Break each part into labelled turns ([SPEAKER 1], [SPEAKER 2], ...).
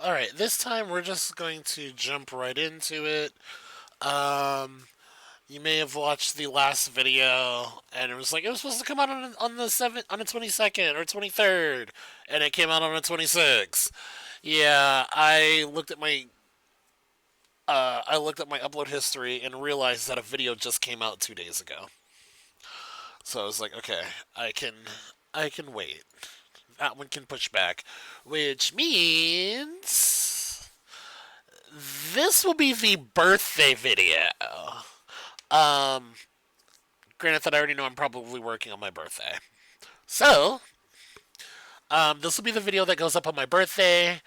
[SPEAKER 1] Alright, this time we're just going to jump right into it. Um, you may have watched the last video, and it was supposed to come out on the 22nd or 23rd, and it came out on the 26th. Yeah, I looked at my upload history and realized that a video just came out 2 days ago. So I was like, okay, I can wait. That one can push back, which means this will be the birthday video. Um, Granted that I already know I'm probably working on my birthday. So, this will be the video that goes up on my birthday,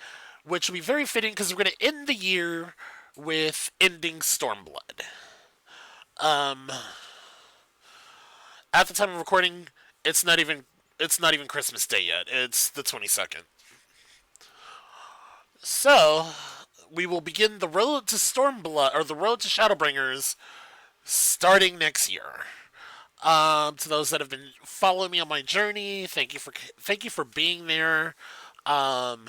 [SPEAKER 1] which will be very fitting because we're going to end the year with ending Stormblood. Um, at the time of recording, it's not even Christmas Day yet. It's the 22nd. So, we will begin the road to Stormblood or the road to Shadowbringers starting next year. To those that have been following me on my journey, thank you for being there. Um,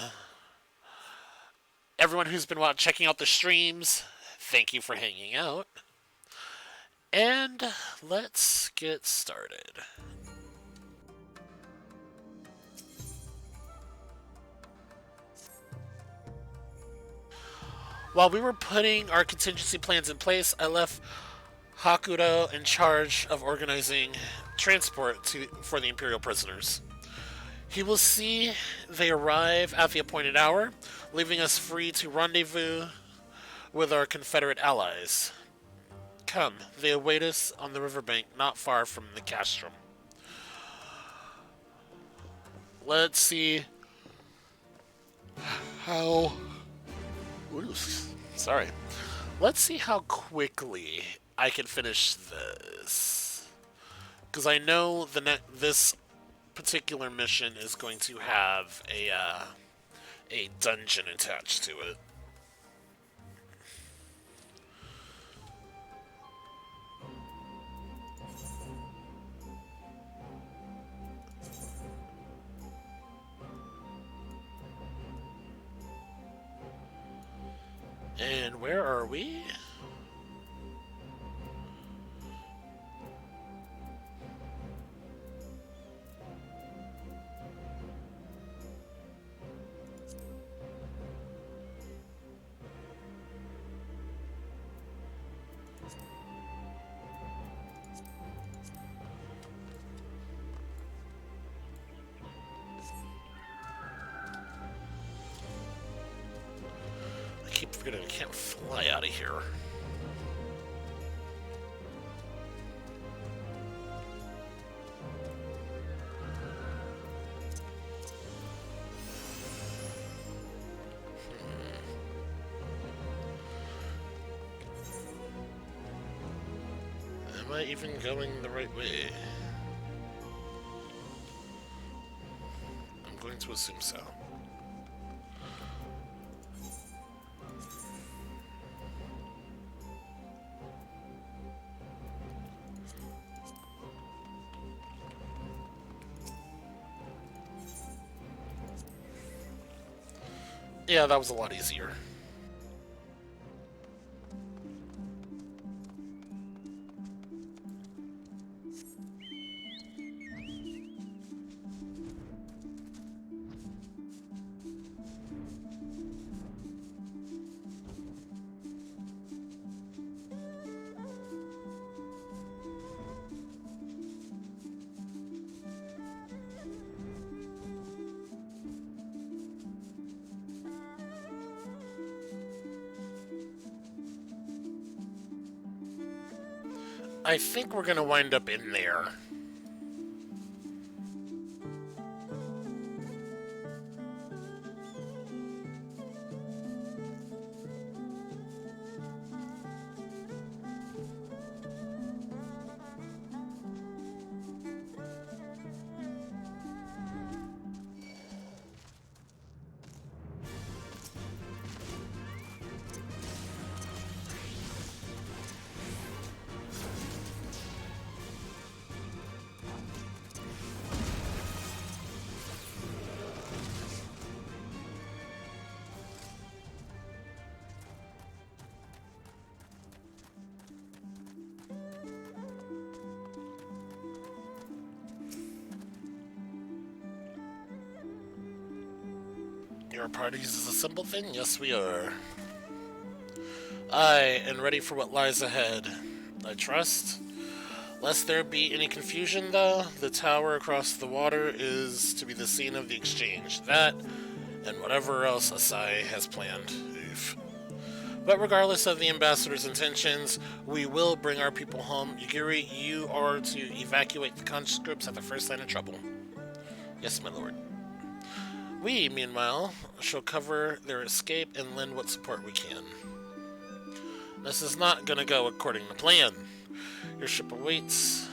[SPEAKER 1] Everyone who's been checking out the streams, thank you for hanging out. And let's get started. While we were putting our contingency plans in place, I left Hakuto in charge of organizing transport for the Imperial prisoners. He will see they arrive at the appointed hour, leaving us free to rendezvous with our Confederate allies. Come, they await us on the riverbank not far from the castrum. Let's see how. Ooh, sorry. Let's see how quickly I can finish this. Because I know this particular mission is going to have a dungeon attached to it. And where are we? I keep forgetting I can't fly out of here. Am I even going the right way? I'm going to assume so. Yeah, that was a lot easier. I think we're gonna wind up in there. Your parties is a simple thing? Yes, we are. I am ready for what lies ahead. I trust. Lest there be any confusion, though, the tower across the water is to be the scene of the exchange. That, and whatever else Asai has planned. Oof. But regardless of the ambassador's intentions, we will bring our people home. Yugiri, you are to evacuate the conscripts at the first sign of trouble. Yes, my lord. We, meanwhile, shall cover their escape and lend what support we can. This is not gonna go according to plan. Your ship awaits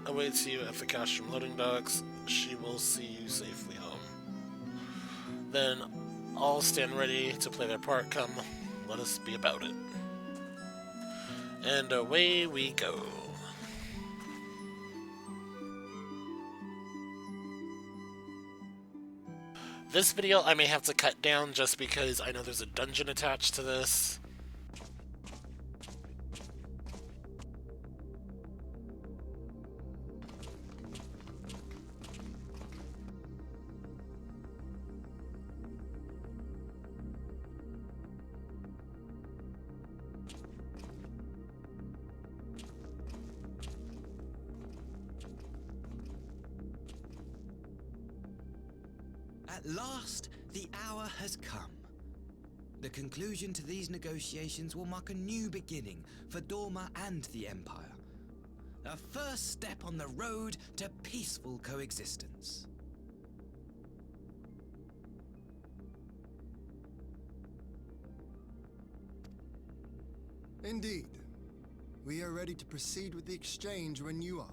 [SPEAKER 1] you at the Castrum loading docks. She will see you safely home. Then all stand ready to play their part. Come, let us be about it. And away we go. This video I may have to cut down just because I know there's a dungeon attached to this.
[SPEAKER 2] At last, the hour has come. The conclusion to these negotiations will mark a new beginning for Dorma and the Empire. A first step on the road to peaceful coexistence.
[SPEAKER 3] Indeed. We are ready to proceed with the exchange when you are.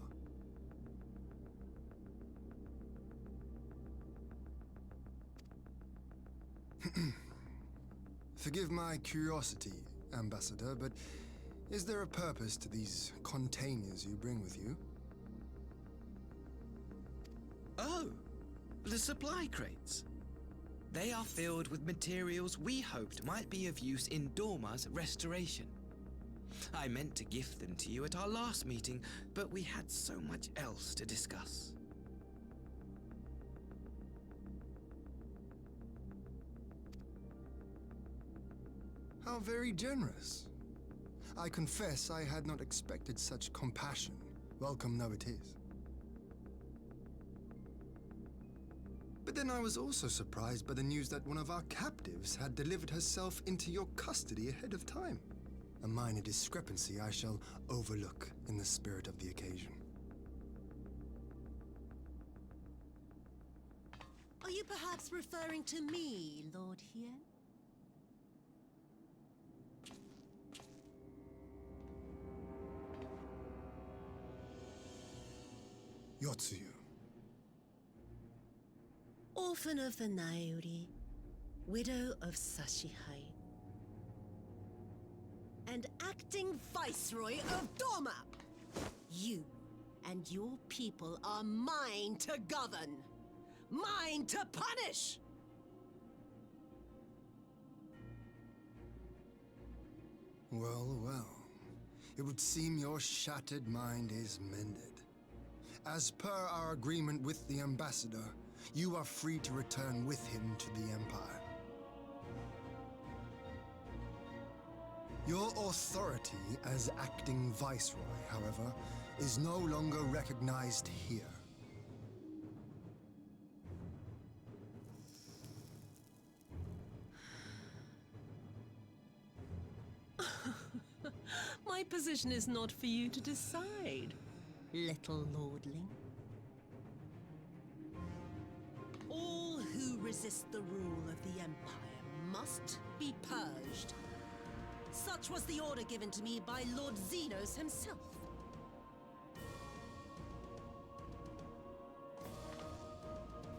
[SPEAKER 3] Forgive my curiosity, Ambassador, but is there a purpose to these containers you bring with you?
[SPEAKER 2] Oh, the supply crates. They are filled with materials we hoped might be of use in Dorma's restoration. I meant to gift them to you at our last meeting, but we had so much else to discuss.
[SPEAKER 3] How very generous. I confess I had not expected such compassion, welcome though it is. But then I was also surprised by the news that one of our captives had delivered herself into your custody ahead of time. A minor discrepancy I shall overlook in the spirit of the occasion.
[SPEAKER 4] Are you perhaps referring to me, Lord Hien?
[SPEAKER 3] Yotsuyu.
[SPEAKER 4] Orphan of the Naori, widow of Sashihai, and acting Viceroy of Dorma. You and your people are mine to govern, mine to punish!
[SPEAKER 3] Well, well. It would seem your shattered mind is mended. As per our agreement with the Ambassador, you are free to return with him to the Empire. Your authority as acting Viceroy, however, is no longer recognized here.
[SPEAKER 4] My position is not for you to decide, little lordling. All who resist the rule of the Empire must be purged. Such was the order given to me by Lord Xenos himself.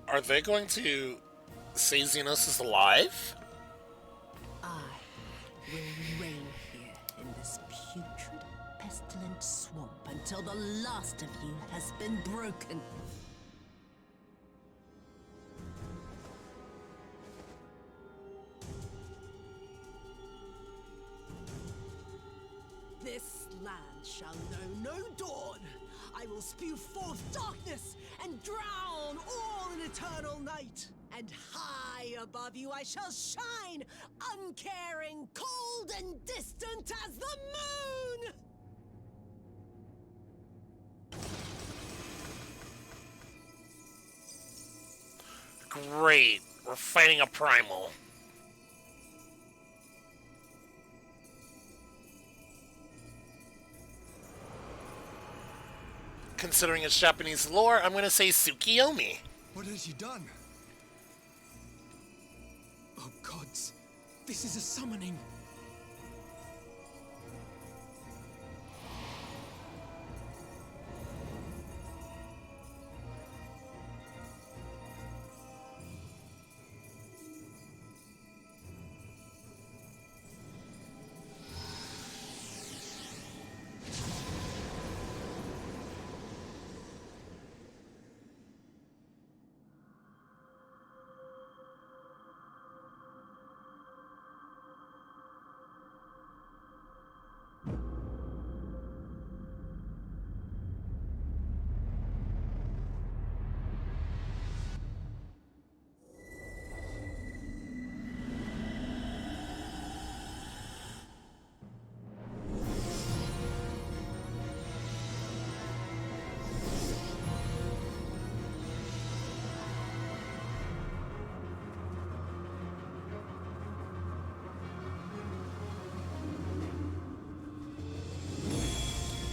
[SPEAKER 1] Are they going to say Xenos is alive?
[SPEAKER 4] I will reign here in this putrid, pestilent swamp until the last of you has been broken. This land shall know no dawn I will spew forth darkness and drown all in eternal night. And high above you I shall shine, uncaring, cold and distant as the moon!
[SPEAKER 1] Great. We're fighting a primal. Considering it's Japanese lore, I'm gonna say Tsukiyomi.
[SPEAKER 3] What has she done?
[SPEAKER 2] Oh gods, this is a summoning.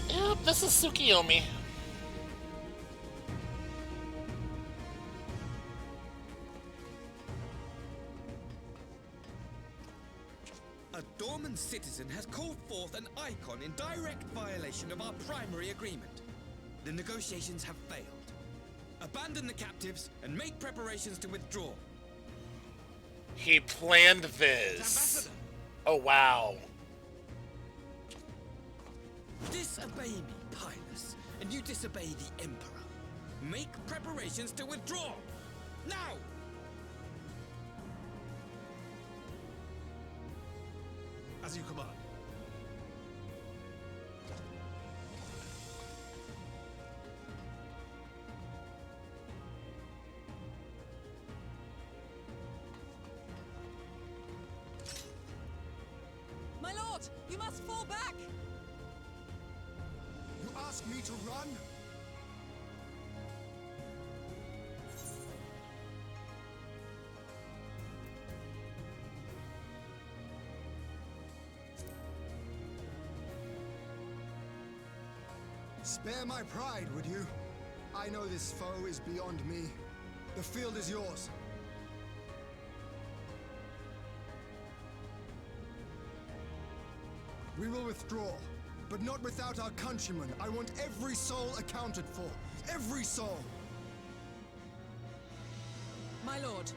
[SPEAKER 1] Yep, this is Tsukiyomi.
[SPEAKER 2] A dormant citizen has called forth an icon in direct violation of our primary agreement. The negotiations have failed. Abandon the captives and make preparations to withdraw.
[SPEAKER 1] He planned this.
[SPEAKER 2] Ambassador,
[SPEAKER 1] Oh, wow.
[SPEAKER 2] disobey me, Pilus, and you disobey the Emperor. Make preparations to withdraw. Now!
[SPEAKER 3] As you command.
[SPEAKER 4] My lord, you must fall back!
[SPEAKER 3] You ask me to run? Spare my pride, would you? I know this foe is beyond me. The field is yours. We will withdraw, but not without our countrymen. I want every soul accounted for. Every soul!
[SPEAKER 4] My lord.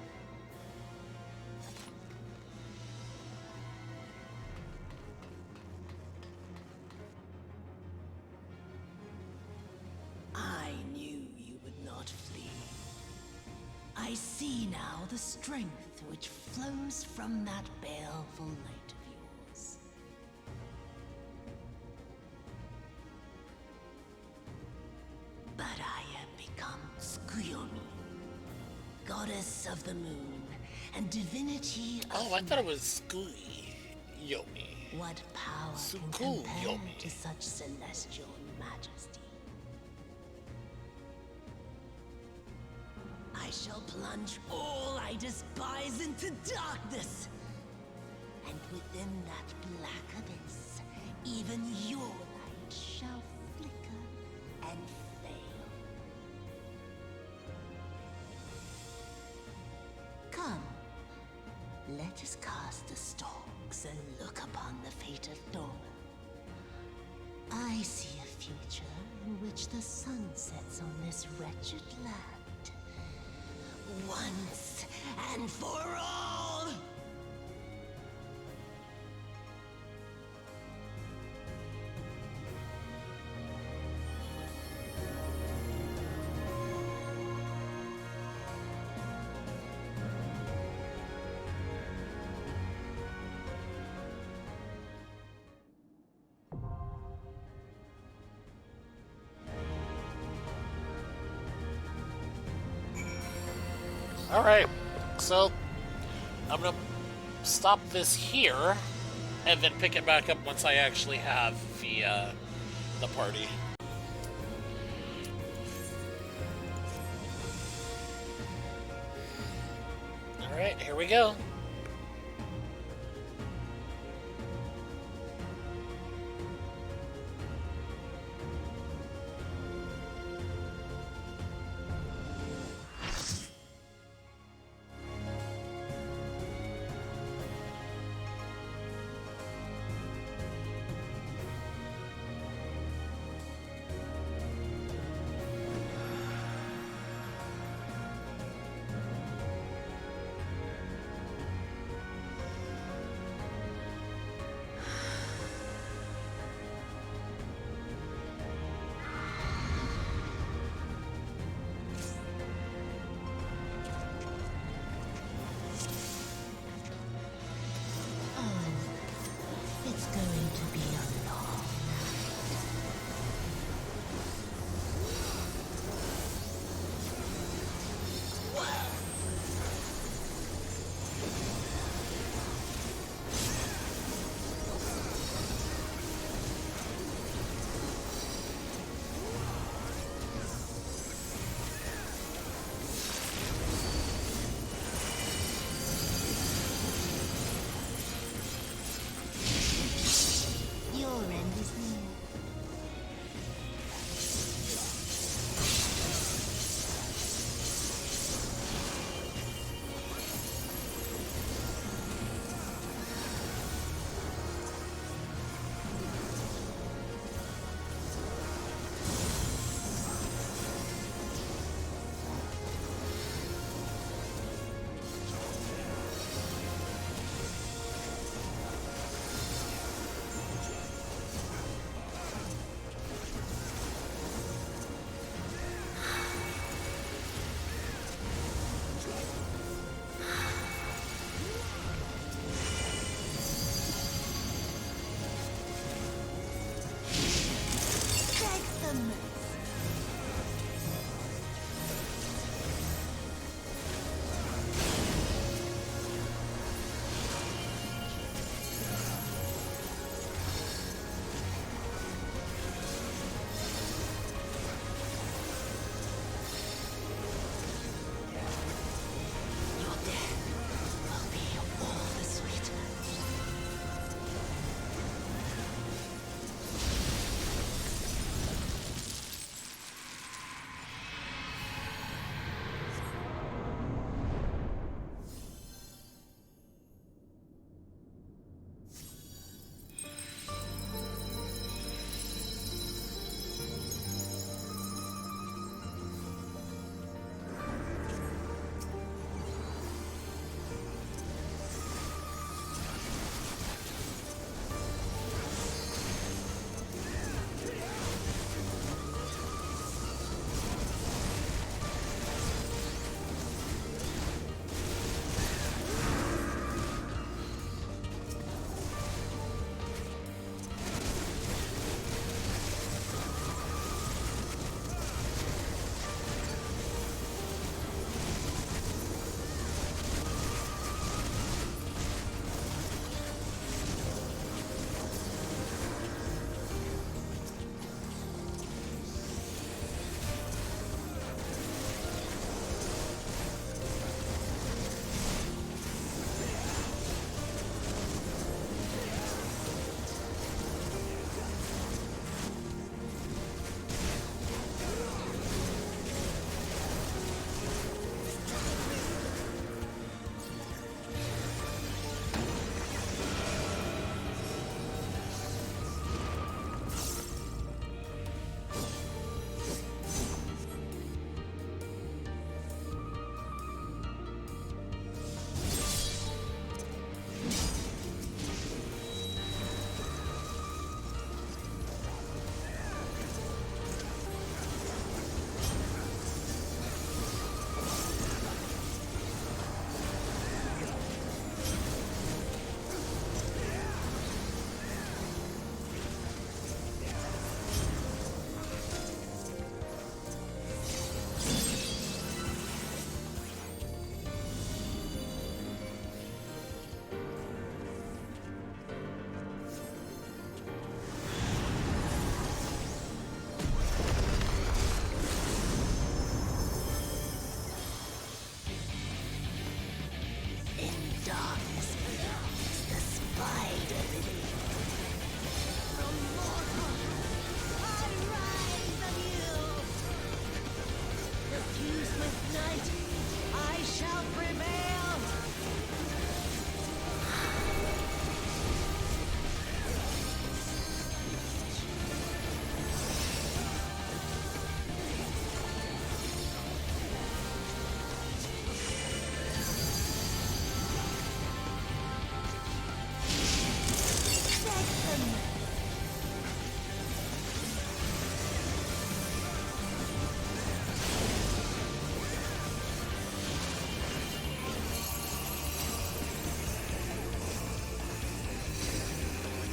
[SPEAKER 4] I knew you would not flee. I see now the strength which flows from that baleful light of yours. But I have become Tsukuyomi, goddess of the moon and divinity of
[SPEAKER 1] Oh, I thought it was Tsukuyomi.
[SPEAKER 4] what power can
[SPEAKER 1] Tsukuyomi.
[SPEAKER 4] compare to such celestial majesty? I shall plunge all I despise into darkness. And within that black abyss, even your light shall flicker and fail. Come, let us cast the stalks and look upon the fate of Dorma. I see a future in which the sun sets on this wretched land. Once and for all!
[SPEAKER 1] Alright, so I'm gonna stop this here and then pick it back up once I actually have the party. Alright, here we go.
[SPEAKER 4] It's going to be a long Your end is near. Drag them. Your death will be all the sweeter.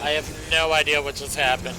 [SPEAKER 1] I have no idea what just happened.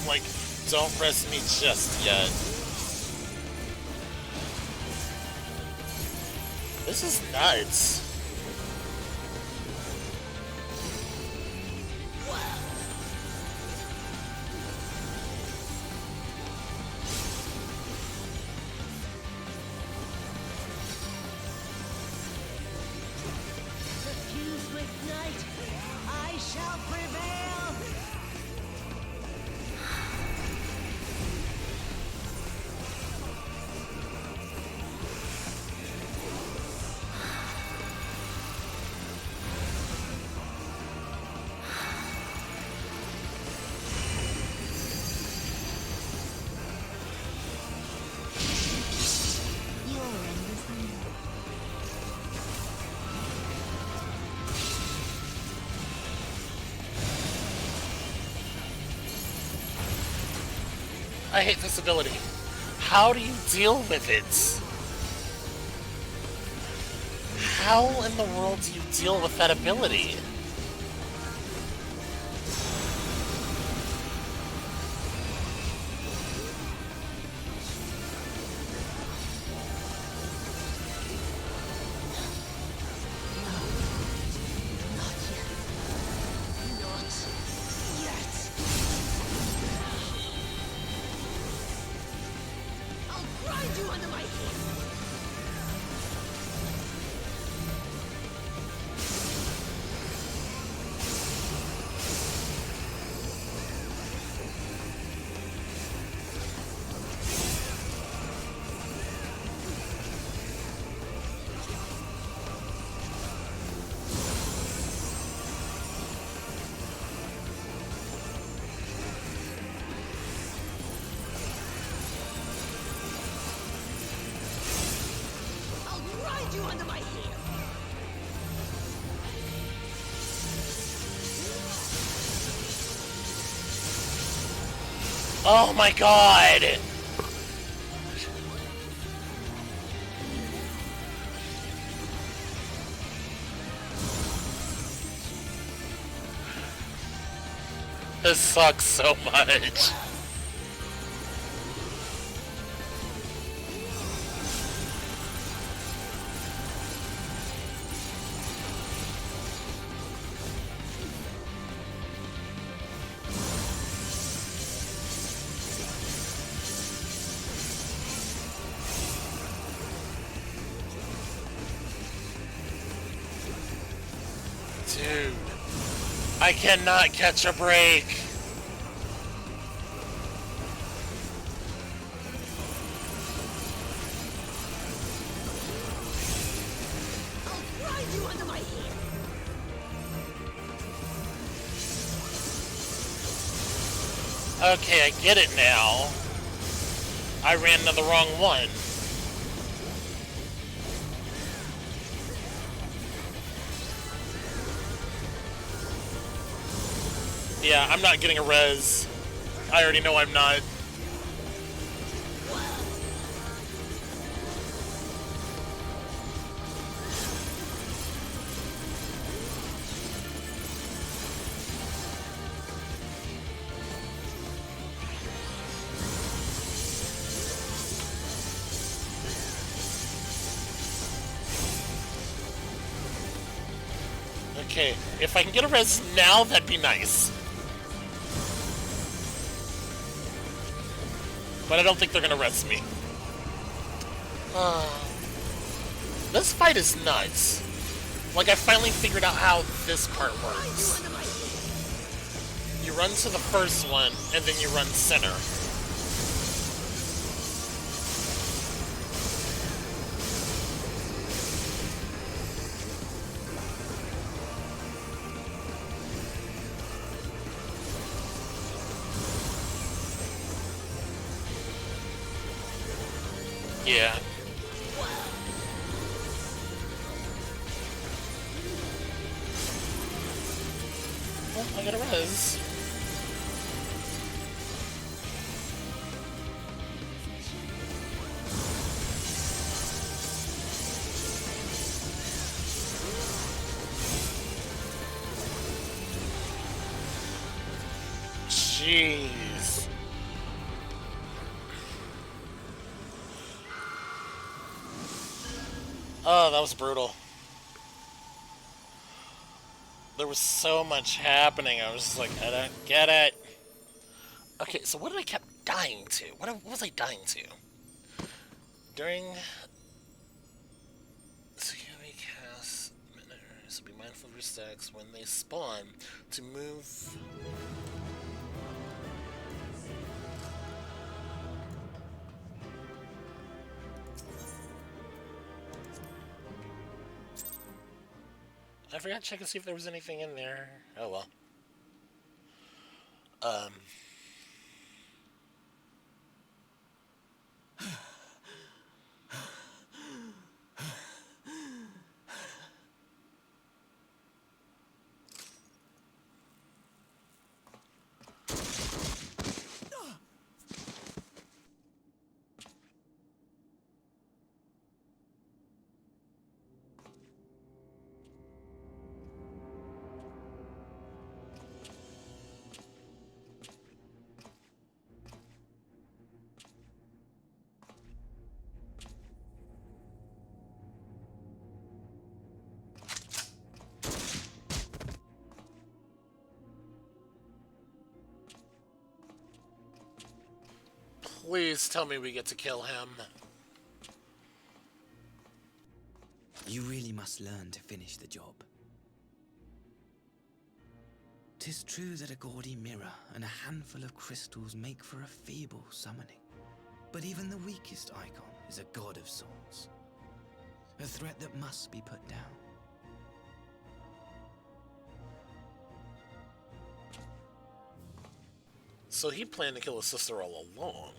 [SPEAKER 1] Like, don't rest me just yet. This is nuts.
[SPEAKER 4] The fuse will ignite. I shall prevail. Your end is near.
[SPEAKER 1] I hate this ability. How do you deal with it? How in the world do you deal with that ability?
[SPEAKER 4] Not yet. I'll grind you under my heel. I'll grind you under my heel.
[SPEAKER 1] Oh my god! This sucks so much. Dude, I cannot catch a break.
[SPEAKER 4] I'll grind you under my heel.
[SPEAKER 1] Okay, I get it now. I ran into the wrong one. Yeah, I'm not getting a res. I already know I'm not. Okay, if I can get a res now, that'd be nice. But I don't think they're gonna res me. This fight is nuts. Like, I finally figured out how this part works. You run to the first one, and then you run center. Yeah. Oh, I got a res. Jeez. Oh, that was brutal. There was so much happening. I was just like, I don't get it. Okay, so what did I kept dying to? What was I dying to? During... So you may cast... So be mindful of your stacks when they spawn to move... I forgot to check and see if there was anything in there. Oh well. Um... Please tell me we get to kill him.
[SPEAKER 2] You really must learn to finish the job. 'Tis true that a gaudy mirror and a handful of crystals make for a feeble summoning. But even the weakest icon is a god of sorts. A threat that must be put down.
[SPEAKER 1] So he planned to kill his sister all along.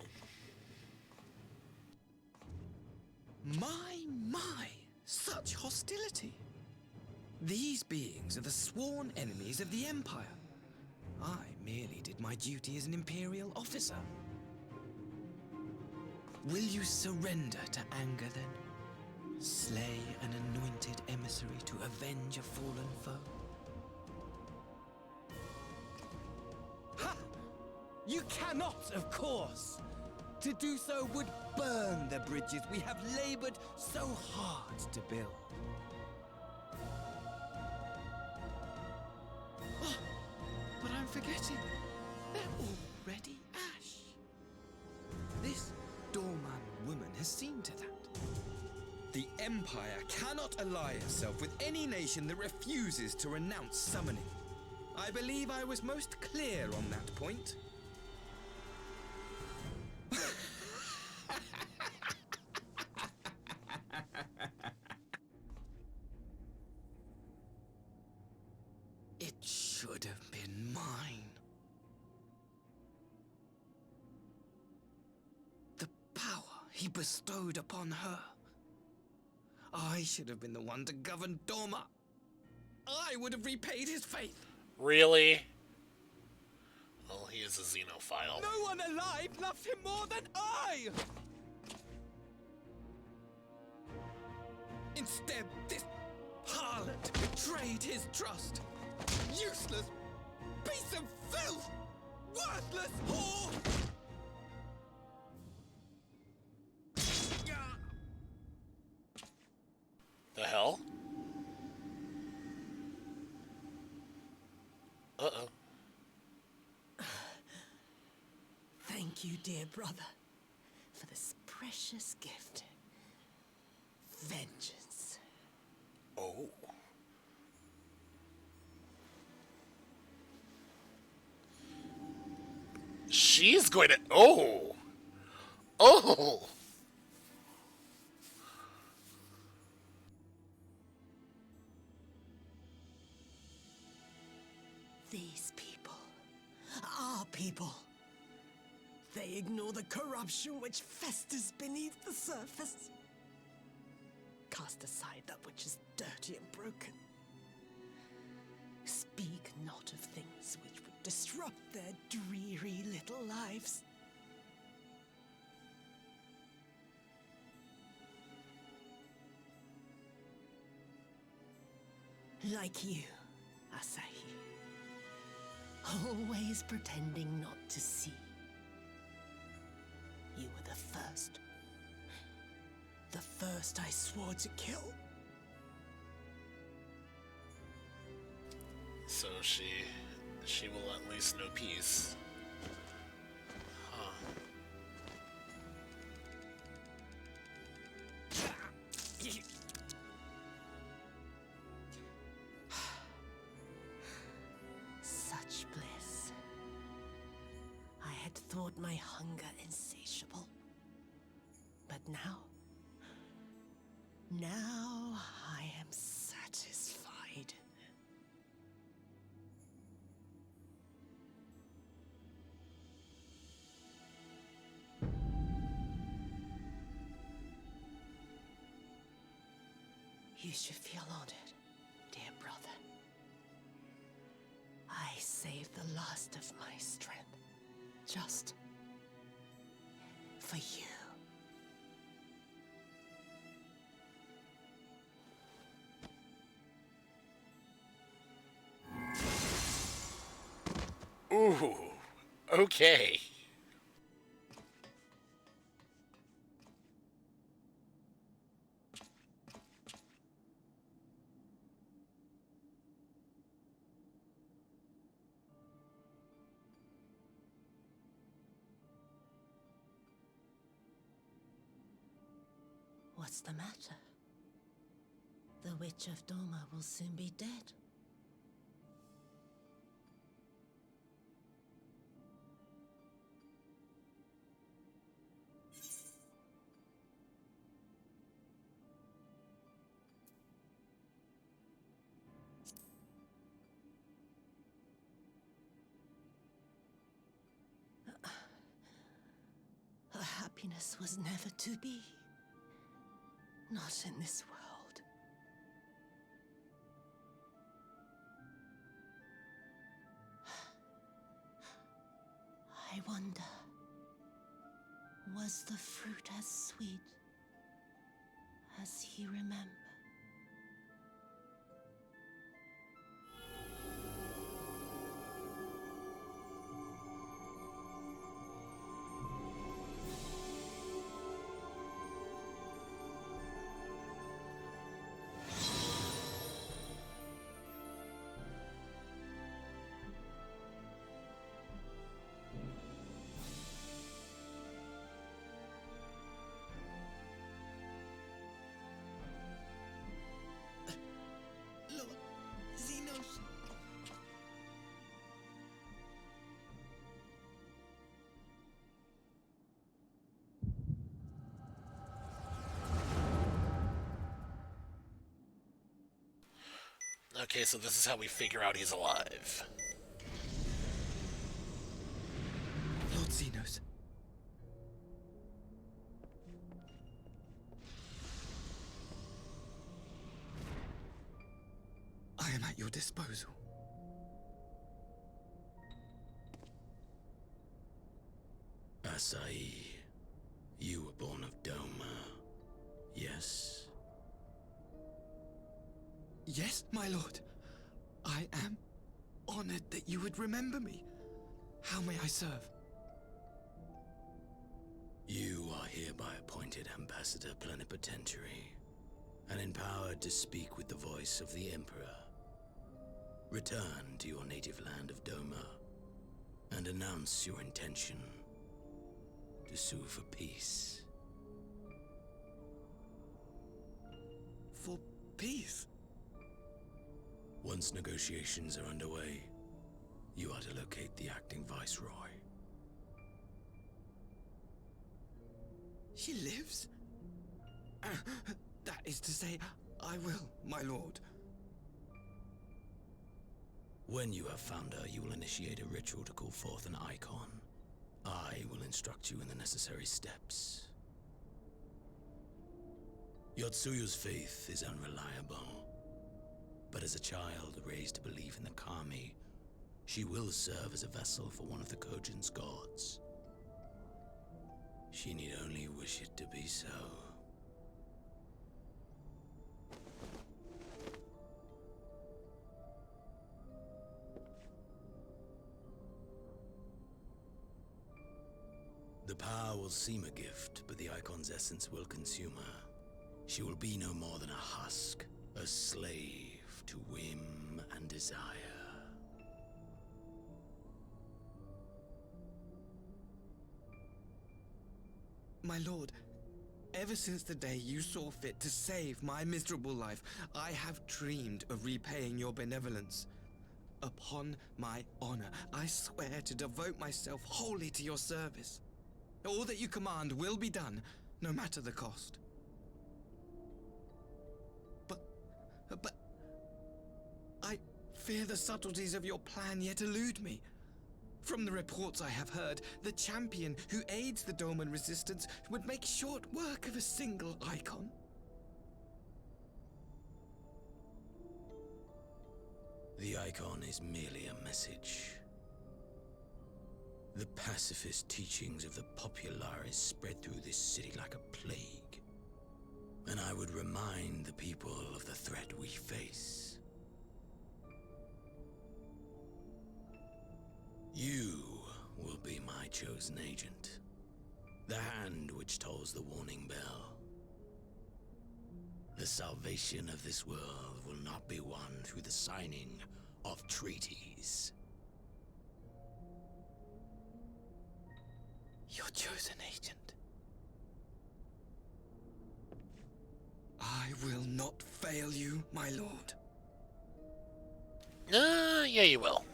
[SPEAKER 2] My, such hostility. These beings are the sworn enemies of the Empire. I merely did my duty as an Imperial officer. Will you surrender to anger then? Slay an anointed emissary to avenge a fallen foe? Ha! You cannot, of course! To do so would burn the bridges we have labored so hard to build. Oh, but I'm forgetting. They're already ash. This Dorman woman has seen to that. The Empire cannot ally itself with any nation that refuses to renounce summoning. I believe I was most clear on that point. It should have been mine. The power he bestowed upon her. I should have been the one to govern Dorma. I would have repaid his faith.
[SPEAKER 1] Really? Well, he is a xenophile.
[SPEAKER 2] No one alive loves him more than I! Instead, this harlot betrayed his trust. Useless piece of filth! Worthless whore!
[SPEAKER 1] The hell? Uh-oh.
[SPEAKER 4] Thank you, dear brother, for this precious gift. Vengeance.
[SPEAKER 1] Oh. She's going to... Oh! Oh!
[SPEAKER 4] These people, our people,
[SPEAKER 5] They ignore the corruption which festers beneath the surface. Cast aside that which is dirty and broken. Speak not of things which would disrupt their dreary little lives. Like you, Asahi. Always pretending not to see. You were the first. The first I swore to kill.
[SPEAKER 1] So she will at least know peace. Huh.
[SPEAKER 5] Such bliss. I had thought my hunger insatiable. But now I am satisfied. You should feel honored, dear brother. I saved the last of my strength, just for you.
[SPEAKER 1] Ooh, okay.
[SPEAKER 5] What's the matter? The Witch of Doma will soon be dead. Her happiness was never to be. Not in this world. I wonder, was the fruit as sweet as he remembered? Lord Xenos.
[SPEAKER 1] Okay, so this is how we figure out he's alive.
[SPEAKER 2] Lord Xenos. I am at your disposal.
[SPEAKER 6] Asai, you were born of Doma, yes?
[SPEAKER 2] Yes, my lord. I am honored that you would remember me. How may I serve?
[SPEAKER 6] You are hereby appointed Ambassador Plenipotentiary, and empowered to speak with the voice of the Emperor. Return to your native land of Doma, and announce your intention to sue for peace.
[SPEAKER 2] For peace?
[SPEAKER 6] Once negotiations are underway, you are to locate the acting Viceroy.
[SPEAKER 2] She lives? That is to say, I will, my lord.
[SPEAKER 6] When you have found her, you will initiate a ritual to call forth an icon, I will instruct you in the necessary steps. Yotsuyu's faith is unreliable, but as a child raised to believe in the Kami, she will serve as a vessel for one of the Kojin's gods. She need only wish it to be so. The power will seem a gift, but the Icon's essence will consume her. She will be no more than a husk, a slave to whim and desire.
[SPEAKER 2] My lord, ever since the day you saw fit to save my miserable life, I have dreamed of repaying your benevolence. Upon my honor, I swear to devote myself wholly to your service. All that you command will be done, no matter the cost. But I fear the subtleties of your plan yet elude me. From the reports I have heard, the champion who aids the Doman resistance would make short work of a single icon.
[SPEAKER 6] The Icon is merely a message. The pacifist teachings of the Populares spread through this city like a plague, and I would remind the people of the threat we face. You will be my chosen agent, the hand which tolls the warning bell. The salvation of this world will not be won through the signing of treaties.
[SPEAKER 2] Your chosen agent. I will not fail you, my lord.
[SPEAKER 1] Yeah, you will.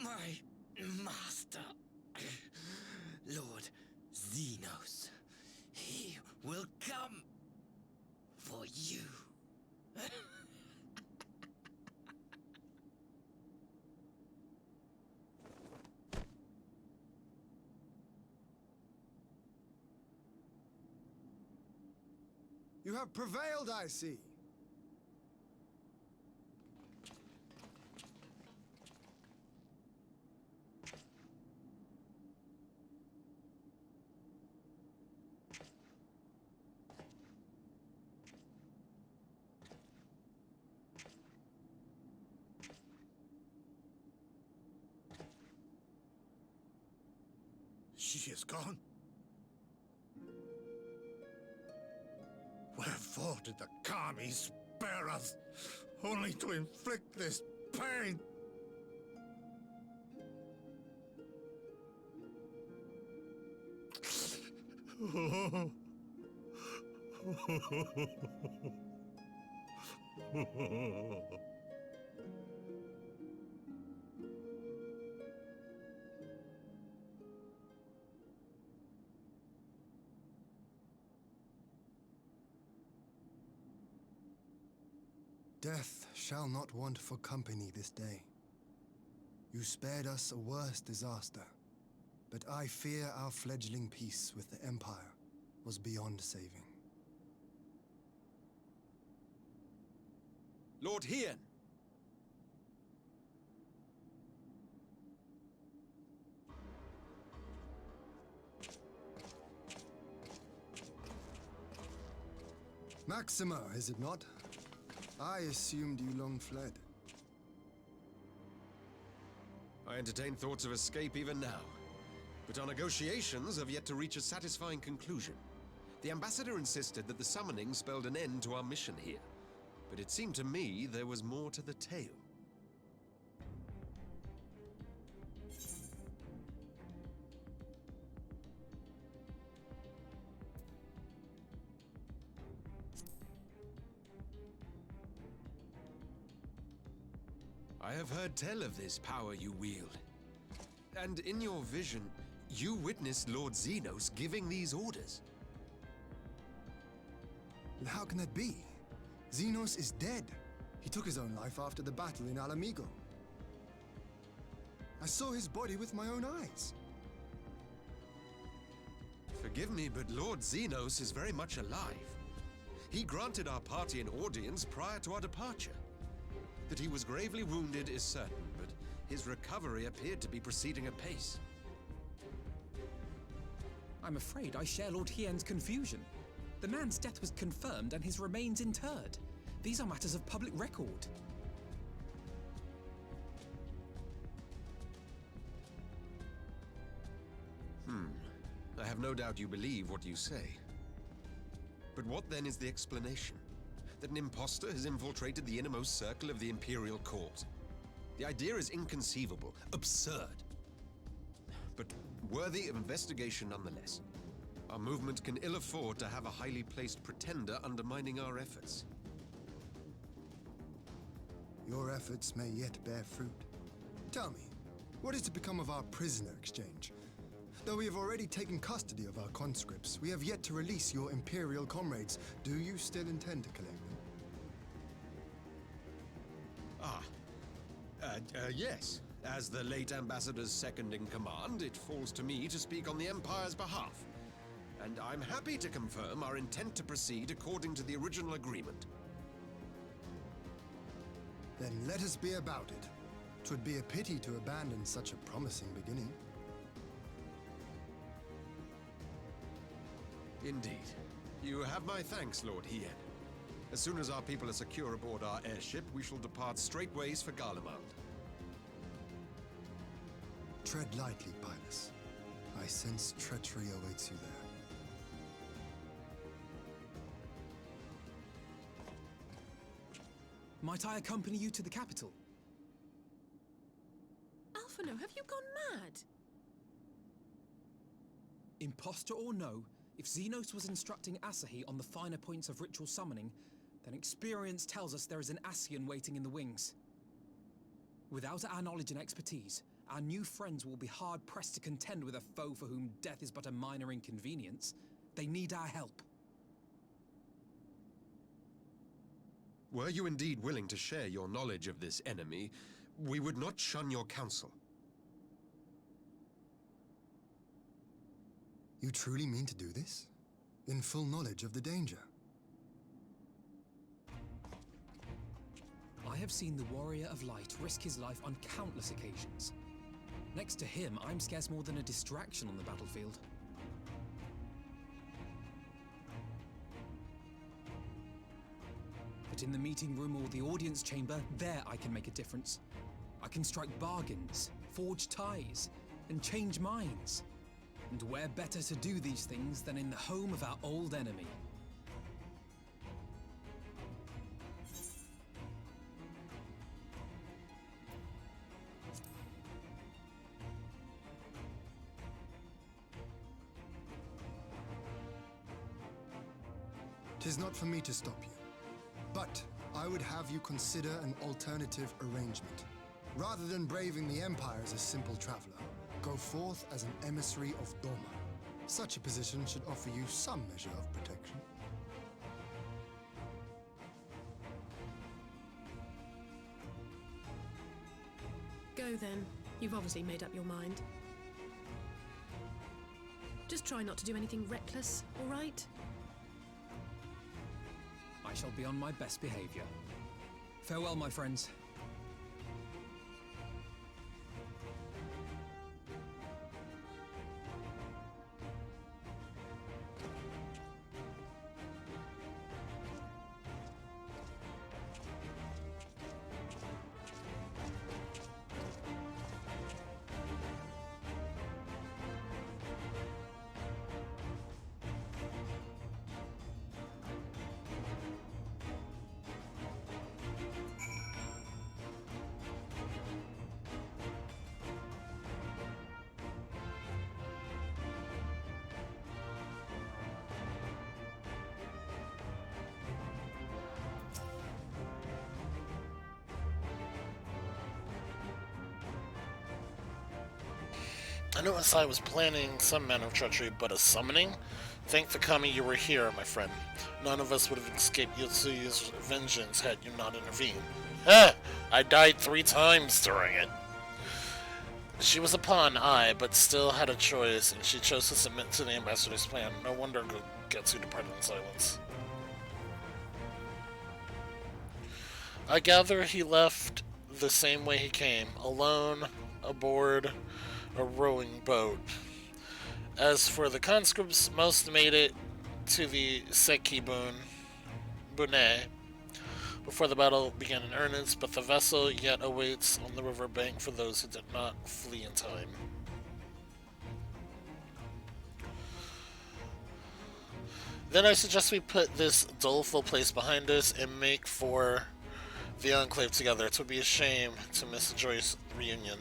[SPEAKER 2] My master, Lord Xenos, he will come for you.
[SPEAKER 3] You have prevailed, I see.
[SPEAKER 7] She is gone. Wherefore did the Kami spare us, only to inflict this pain?
[SPEAKER 3] Death shall not want for company this day. You spared us a worse disaster, but I fear our fledgling peace with the Empire was beyond saving.
[SPEAKER 8] Lord Hien!
[SPEAKER 3] Maxima, is it not? I assumed you long fled.
[SPEAKER 8] I entertain thoughts of escape even now, but our negotiations have yet to reach a satisfying conclusion. The ambassador insisted that the summoning spelled an end to our mission here, but it seemed to me there was more to the tale. I have heard tell of this power you wield. And in your vision, You witnessed Lord Xenos giving these orders.
[SPEAKER 3] How can that be? Xenos is dead. He took his own life after the battle in Alamigo. I saw his body with my own eyes.
[SPEAKER 8] Forgive me, but Lord Xenos is very much alive. He granted our party an audience prior to our departure. That he was gravely wounded is certain, but his recovery appeared to be proceeding apace.
[SPEAKER 9] I'm afraid I share Lord Hien's confusion. The man's death was confirmed and his remains interred. These are matters of public record.
[SPEAKER 8] I have no doubt you believe what you say. But what then is the explanation? That an impostor has infiltrated the innermost circle of the Imperial Court? The idea is inconceivable, absurd. But worthy of investigation nonetheless. Our movement can ill afford to have a highly placed pretender undermining our efforts.
[SPEAKER 3] Your efforts may yet bear fruit. Tell me, what is to become of our prisoner exchange? Though we have already taken custody of our conscripts, we have yet to release your Imperial comrades. Do you still intend to collect them?
[SPEAKER 8] Yes. As the late Ambassador's second-in-command, it falls to me to speak on the Empire's behalf. And I'm happy to confirm our intent to proceed according to the original agreement.
[SPEAKER 3] Then let us be about it. 'Twould be a pity to abandon such a promising beginning.
[SPEAKER 8] Indeed. You have my thanks, Lord Hien. As soon as our people are secure aboard our airship, we shall depart straightways for Garlemald.
[SPEAKER 3] Tread lightly, Pilus. I sense treachery awaits you there.
[SPEAKER 9] Might I accompany you to the capital?
[SPEAKER 5] Alphino, have you gone mad?
[SPEAKER 9] Imposter or no, if Xenos was instructing Asahi on the finer points of ritual summoning, then experience tells us there is an Ascian waiting in the wings. Without our knowledge and expertise, our new friends will be hard-pressed to contend with a foe for whom death is but a minor inconvenience. They need our help.
[SPEAKER 8] Were you indeed willing to share your knowledge of this enemy, we would not shun your counsel.
[SPEAKER 3] You truly mean to do this? In full knowledge of the danger?
[SPEAKER 9] I have seen the Warrior of Light risk his life on countless occasions. Next to him, I'm scarce more than a distraction on the battlefield. But in the meeting room or the audience chamber, there I can make a difference. I can strike bargains, forge ties, and change minds. And where better to do these things than in the home of our old enemy?
[SPEAKER 3] Tis not for me to stop you, but I would have you consider an alternative arrangement. Rather than braving the Empire as a simple traveler, go forth as an emissary of Doma. Such a position should offer you some measure of protection.
[SPEAKER 5] Go then. You've obviously made up your mind. Just try not to do anything reckless, all right?
[SPEAKER 9] I shall be on my best behavior. Farewell, my friends.
[SPEAKER 1] I knew Asai was planning some manner of treachery, but a summoning? Thank the kami you were here, my friend. None of us would have escaped Yotsuyu's vengeance had you not intervened. Eh! I died 3 times during it. She was a pawn, aye, but still had a choice, and she chose to submit to the ambassador's plan. No wonder Getsu departed in silence. I gather he left the same way he came, alone, aboard a rowing boat. As for the conscripts, most made it to the Sekibun Bune before the battle began in earnest, but the vessel yet awaits on the river bank for those who did not flee in time. Then I suggest we put this doleful place behind us and make for the Enclave together. It would be a shame to miss a joyous reunion.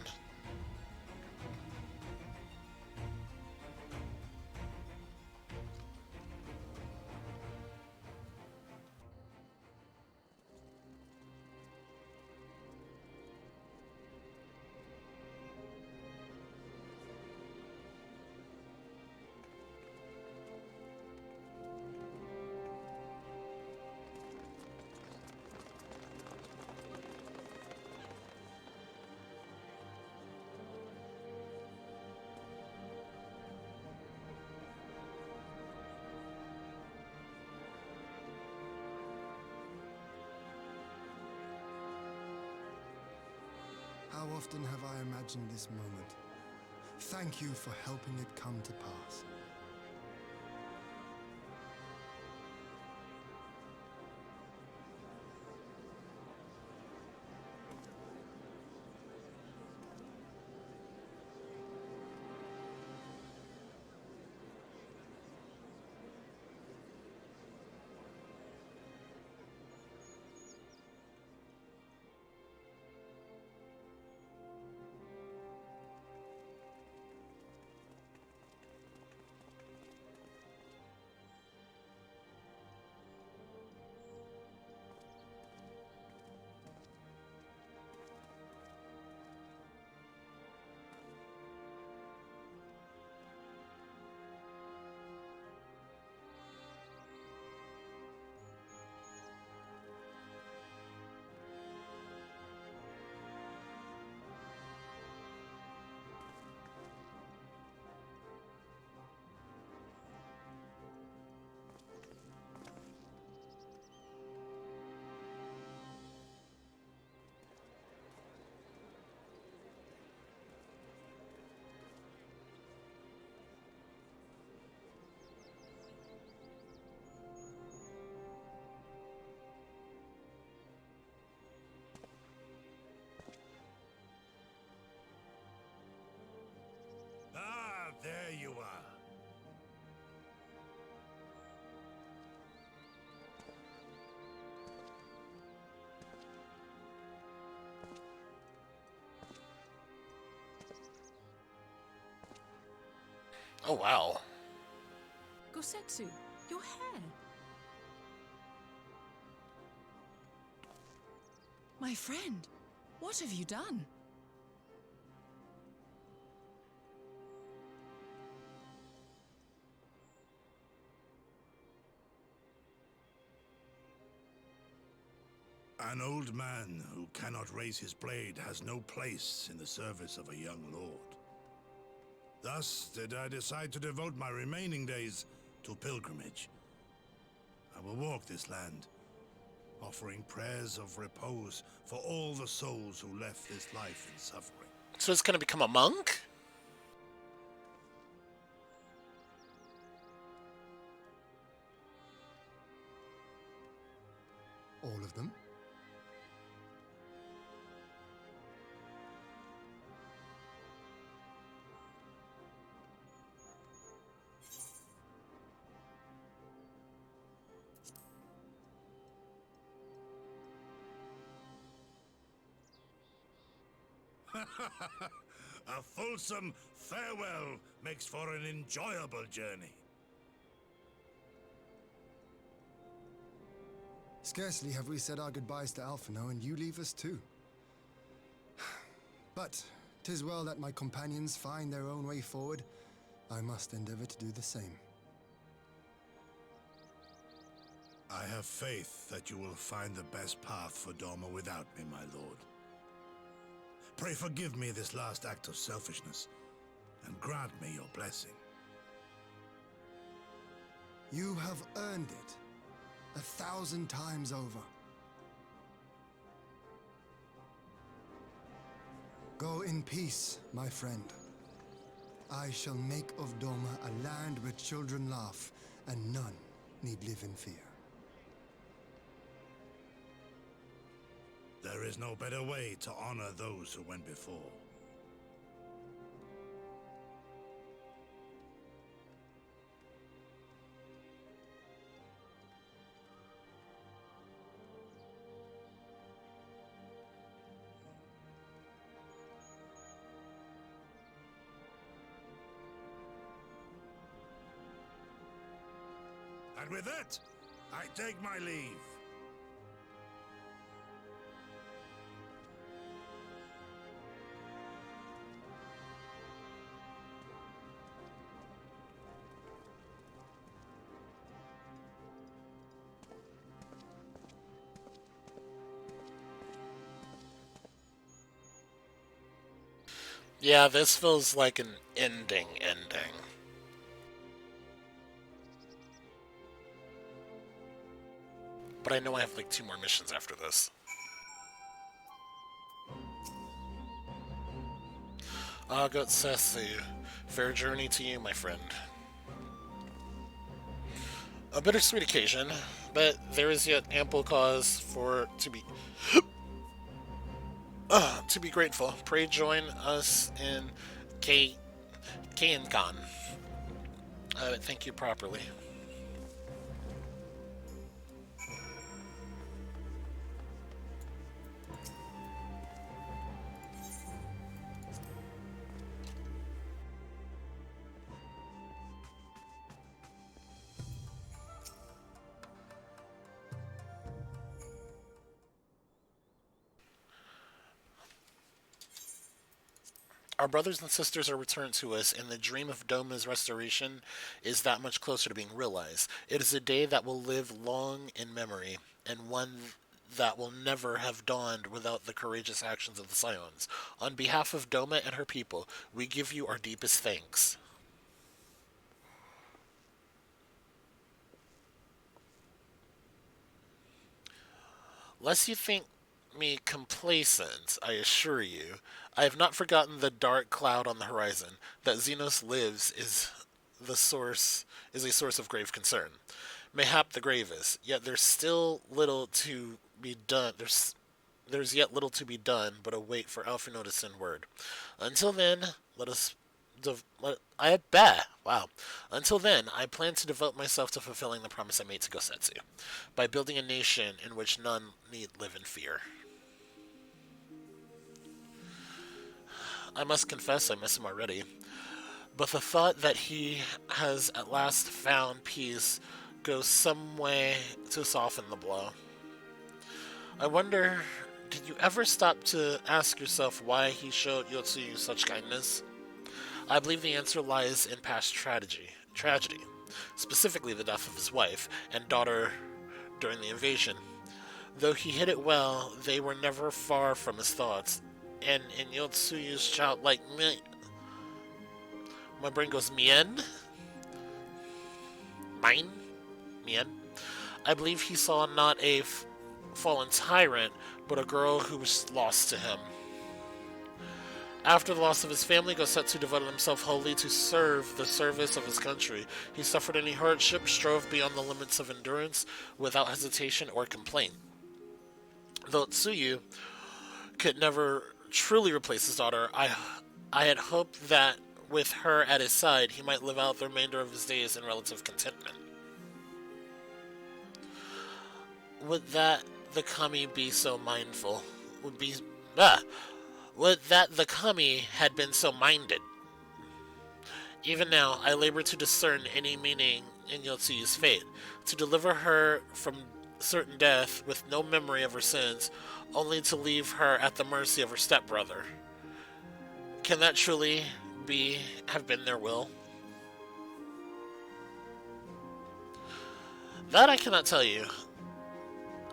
[SPEAKER 3] How often have I imagined this moment? Thank you for helping it come to pass.
[SPEAKER 7] Ah, there you are.
[SPEAKER 1] Oh, wow.
[SPEAKER 5] Gosetsu, your hair. My friend, what have you done?
[SPEAKER 7] An old man who cannot raise his blade has no place in the service of a young lord. Thus did I decide to devote my remaining days to pilgrimage. I will walk this land, offering prayers of repose for all the souls who left this life in suffering.
[SPEAKER 1] So it's gonna become a monk?
[SPEAKER 3] All of them?
[SPEAKER 7] A fulsome farewell makes for an enjoyable journey.
[SPEAKER 3] Scarcely have we said our goodbyes to Alphino, and you leave us too. But 'Tis well that my companions find their own way forward. I must endeavor to do the same.
[SPEAKER 7] I have faith that you will find the best path for Doma without me, my lord. Pray forgive me this last act of selfishness, and grant me your blessing.
[SPEAKER 3] You have earned it 1,000 times over. Go in peace, my friend. I shall make of Doma a land where children laugh and none need live in fear.
[SPEAKER 7] There is no better way to honor those who went before. And with that, I take my leave.
[SPEAKER 1] Yeah, this feels like an ending. But I know I have like 2 more missions after this. Goat Sassy, fair journey to you, my friend. A bittersweet occasion, but there is yet ample cause to be grateful. Pray join us in Kainkan. Thank you properly. Our brothers and sisters are returned to us, and the dream of Doma's restoration is that much closer to being realized. It is a day that will live long in memory, and one that will never have dawned without the courageous actions of the Scions. On behalf of Doma and her people, we give you our deepest thanks. Lest you think me complacent, I assure you, I have not forgotten the dark cloud on the horizon. That Xenos lives is a source of grave concern. Mayhap the gravest, yet there's still little to be done. There's yet little to be done, but a wait for Alphinaud to send word. Until then, Until then, I plan to devote myself to fulfilling the promise I made to Gosetsu, by building a nation in which none need live in fear. I must confess I miss him already, but the thought that he has at last found peace goes some way to soften the blow. I wonder, did you ever stop to ask yourself why he showed Yotsuyu such kindness? I believe the answer lies in past tragedy, specifically the death of his wife and daughter during the invasion. Though he hid it well, they were never far from his thoughts, and in Yotsuyu's childlike my brain goes mien? Mine? Mien? I believe he saw not a fallen tyrant, but a girl who was lost to him. After the loss of his family, Gosetsu devoted himself wholly to the service of his country. He suffered any hardship, strove beyond the limits of endurance, without hesitation or complaint. Though Tsuyu could never truly replace his daughter, I had hoped that with her at his side, he might live out the remainder of his days in relative contentment. Would that the Kami be so mindful? Would that the Kami had been so minded? Even now, I labor to discern any meaning in Yotsuyu's fate, to deliver her from certain death with no memory of her sins, only to leave her at the mercy of her stepbrother. Can that truly have been their will? That I cannot tell you.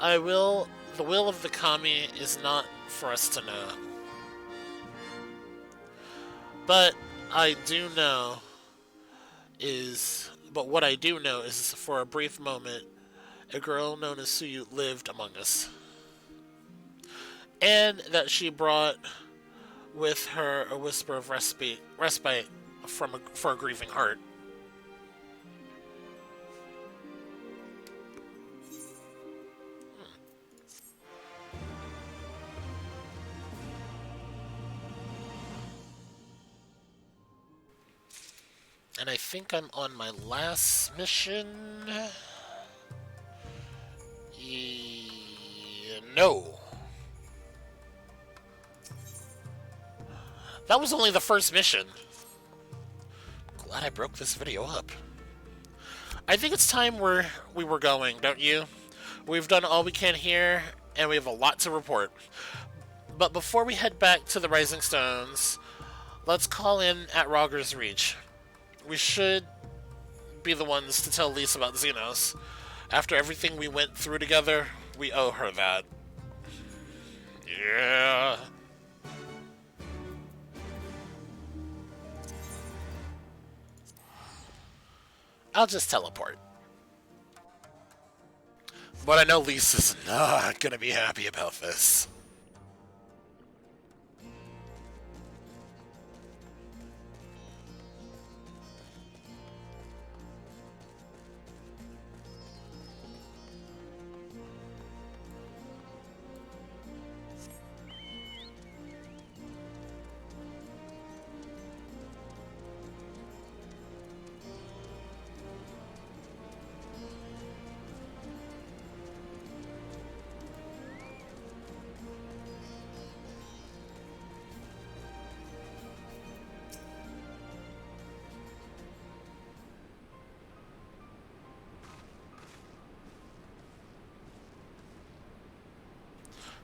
[SPEAKER 1] The will of the kami is not for us to know. But what I do know is for a brief moment, a girl known as Suyu lived among us. And that she brought with her a whisper of respite for a grieving heart. And I think I'm on my last mission. No. That was only the first mission. Glad I broke this video up. I think it's time we were going, don't you? We've done all we can here, and we have a lot to report. But before we head back to the Rising Stones, let's call in at Rogger's Reach. We should be the ones to tell Lise about Xenos. After everything we went through together, we owe her that. Yeah. I'll just teleport. But I know Lisa's not gonna be happy about this.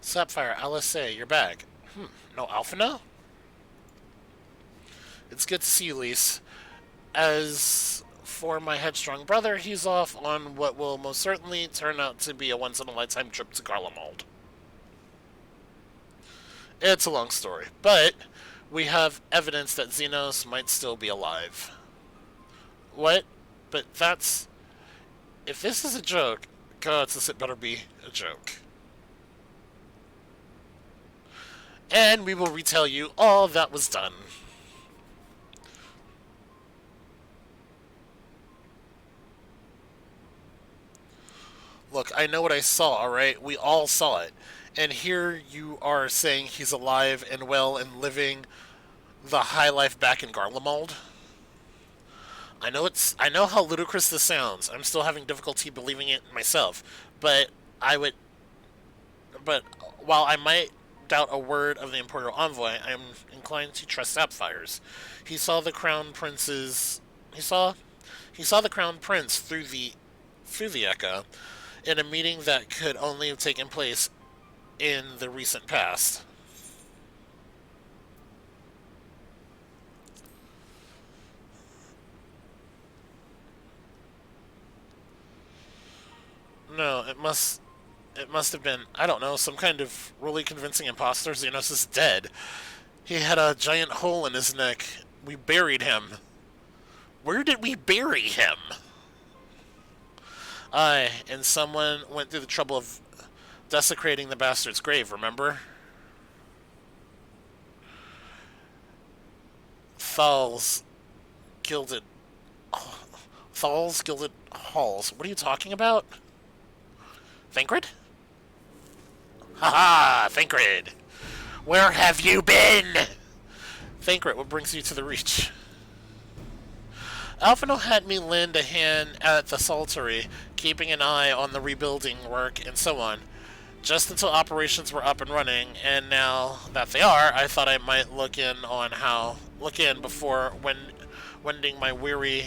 [SPEAKER 1] Sapphire, LSA, you're back. No Alpha now? It's good to see you, Lise. As for my headstrong brother, he's off on what will most certainly turn out to be a once-in-a-lifetime trip to Garlemald. It's a long story, but we have evidence that Xenos might still be alive. What? But that's... If this is a joke, God, it better be a joke. And we will retell you all that was done. Look, I know what I saw, alright? We all saw it. And here you are saying he's alive and well and living the high life back in Garlemald. I know how ludicrous this sounds. I'm still having difficulty believing it myself. But while I might doubt a word of the Imperial Envoy, I am inclined to trust Sapphire's. He saw the Crown Prince's... He saw the Crown Prince through the Echo in a meeting that could only have taken place in the recent past. No, it must have been, I don't know, some kind of really convincing imposter. Xenos is dead. He had a giant hole in his neck. We buried him. Where did we bury him? Aye, and someone went through the trouble of desecrating the bastard's grave, remember? Thal's gilded halls. What are you talking about? Thancred? Haha, Thancred! Where have you been? Thancred, what brings you to the Reach? Alphino had me lend a hand at the Saltery, keeping an eye on the rebuilding work and so on, just until operations were up and running, and now that they are, I thought I might look in before wending my weary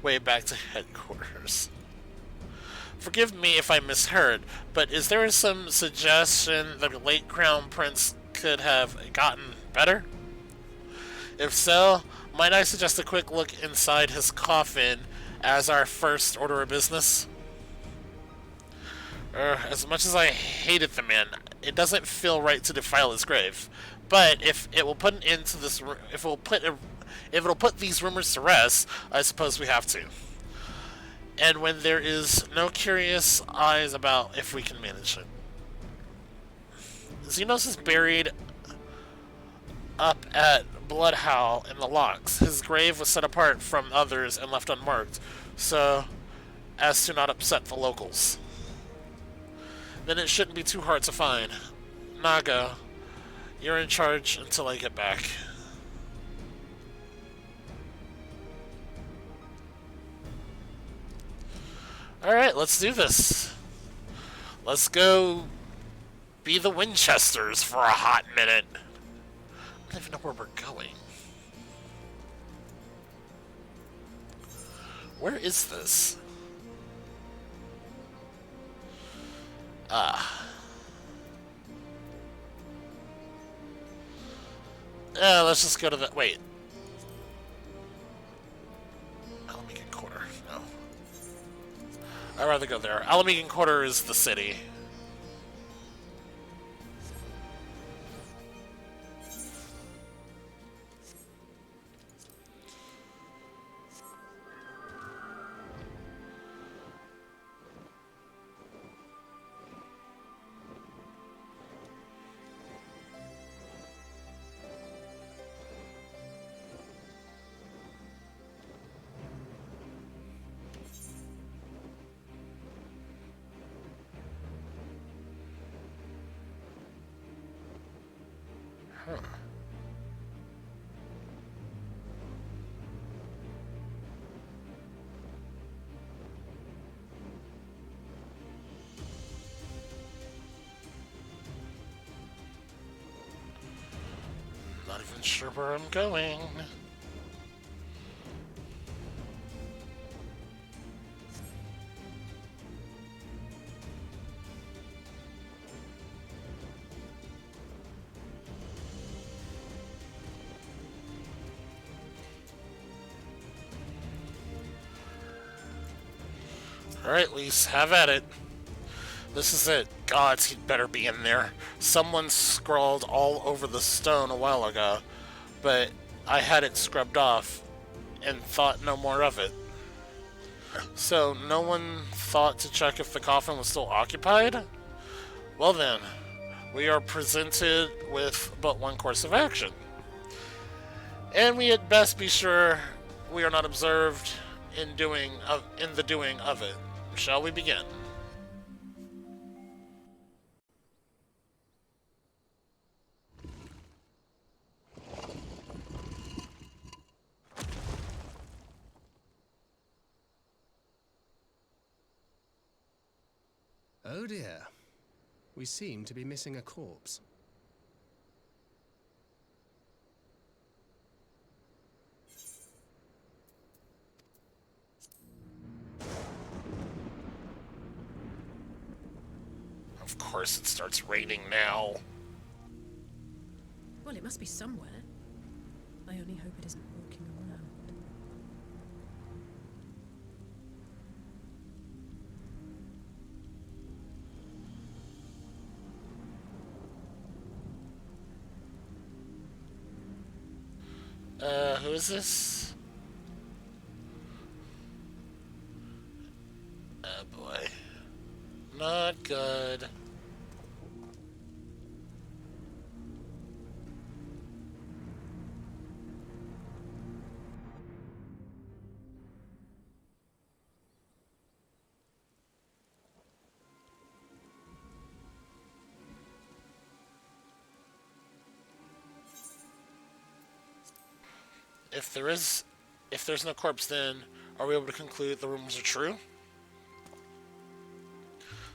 [SPEAKER 1] way back to headquarters. Forgive me if I misheard, but is there some suggestion that the late Crown Prince could have gotten better? If so, might I suggest a quick look inside his coffin as our first order of business? As much as I hated the man, it doesn't feel right to defile his grave. But if it will put an end to this, if it'll put these rumors to rest, I suppose we have to. And when there is no curious eyes about, if we can manage it. Xenos is buried up at Bloodhowl in the locks. His grave was set apart from others and left unmarked, so as to not upset the locals. Then it shouldn't be too hard to find. Naga, you're in charge until I get back. Alright, let's do this. Let's go be the Winchesters for a hot minute. I don't even know where we're going. Where is this? Let's just go to the... Wait. Alamegan Quarter. No. I'd rather go there. Alamegan Quarter is the city. Not even sure where I'm going. Alright, Lise, have at it. This is it. Gods, he'd better be in there. Someone scrawled all over the stone a while ago, but I had it scrubbed off and thought no more of it. So, no one thought to check if the coffin was still occupied? Well then, we are presented with but one course of action. And we had best be sure we are not observed in the doing of it. Shall we begin?
[SPEAKER 8] Oh dear. We seem to be missing a corpse.
[SPEAKER 1] Of course it starts raining now.
[SPEAKER 10] Well, it must be somewhere. I only hope it isn't walking around.
[SPEAKER 1] Who is this? Oh boy. Not good. If there's no corpse, then are we able to conclude the rumors are true?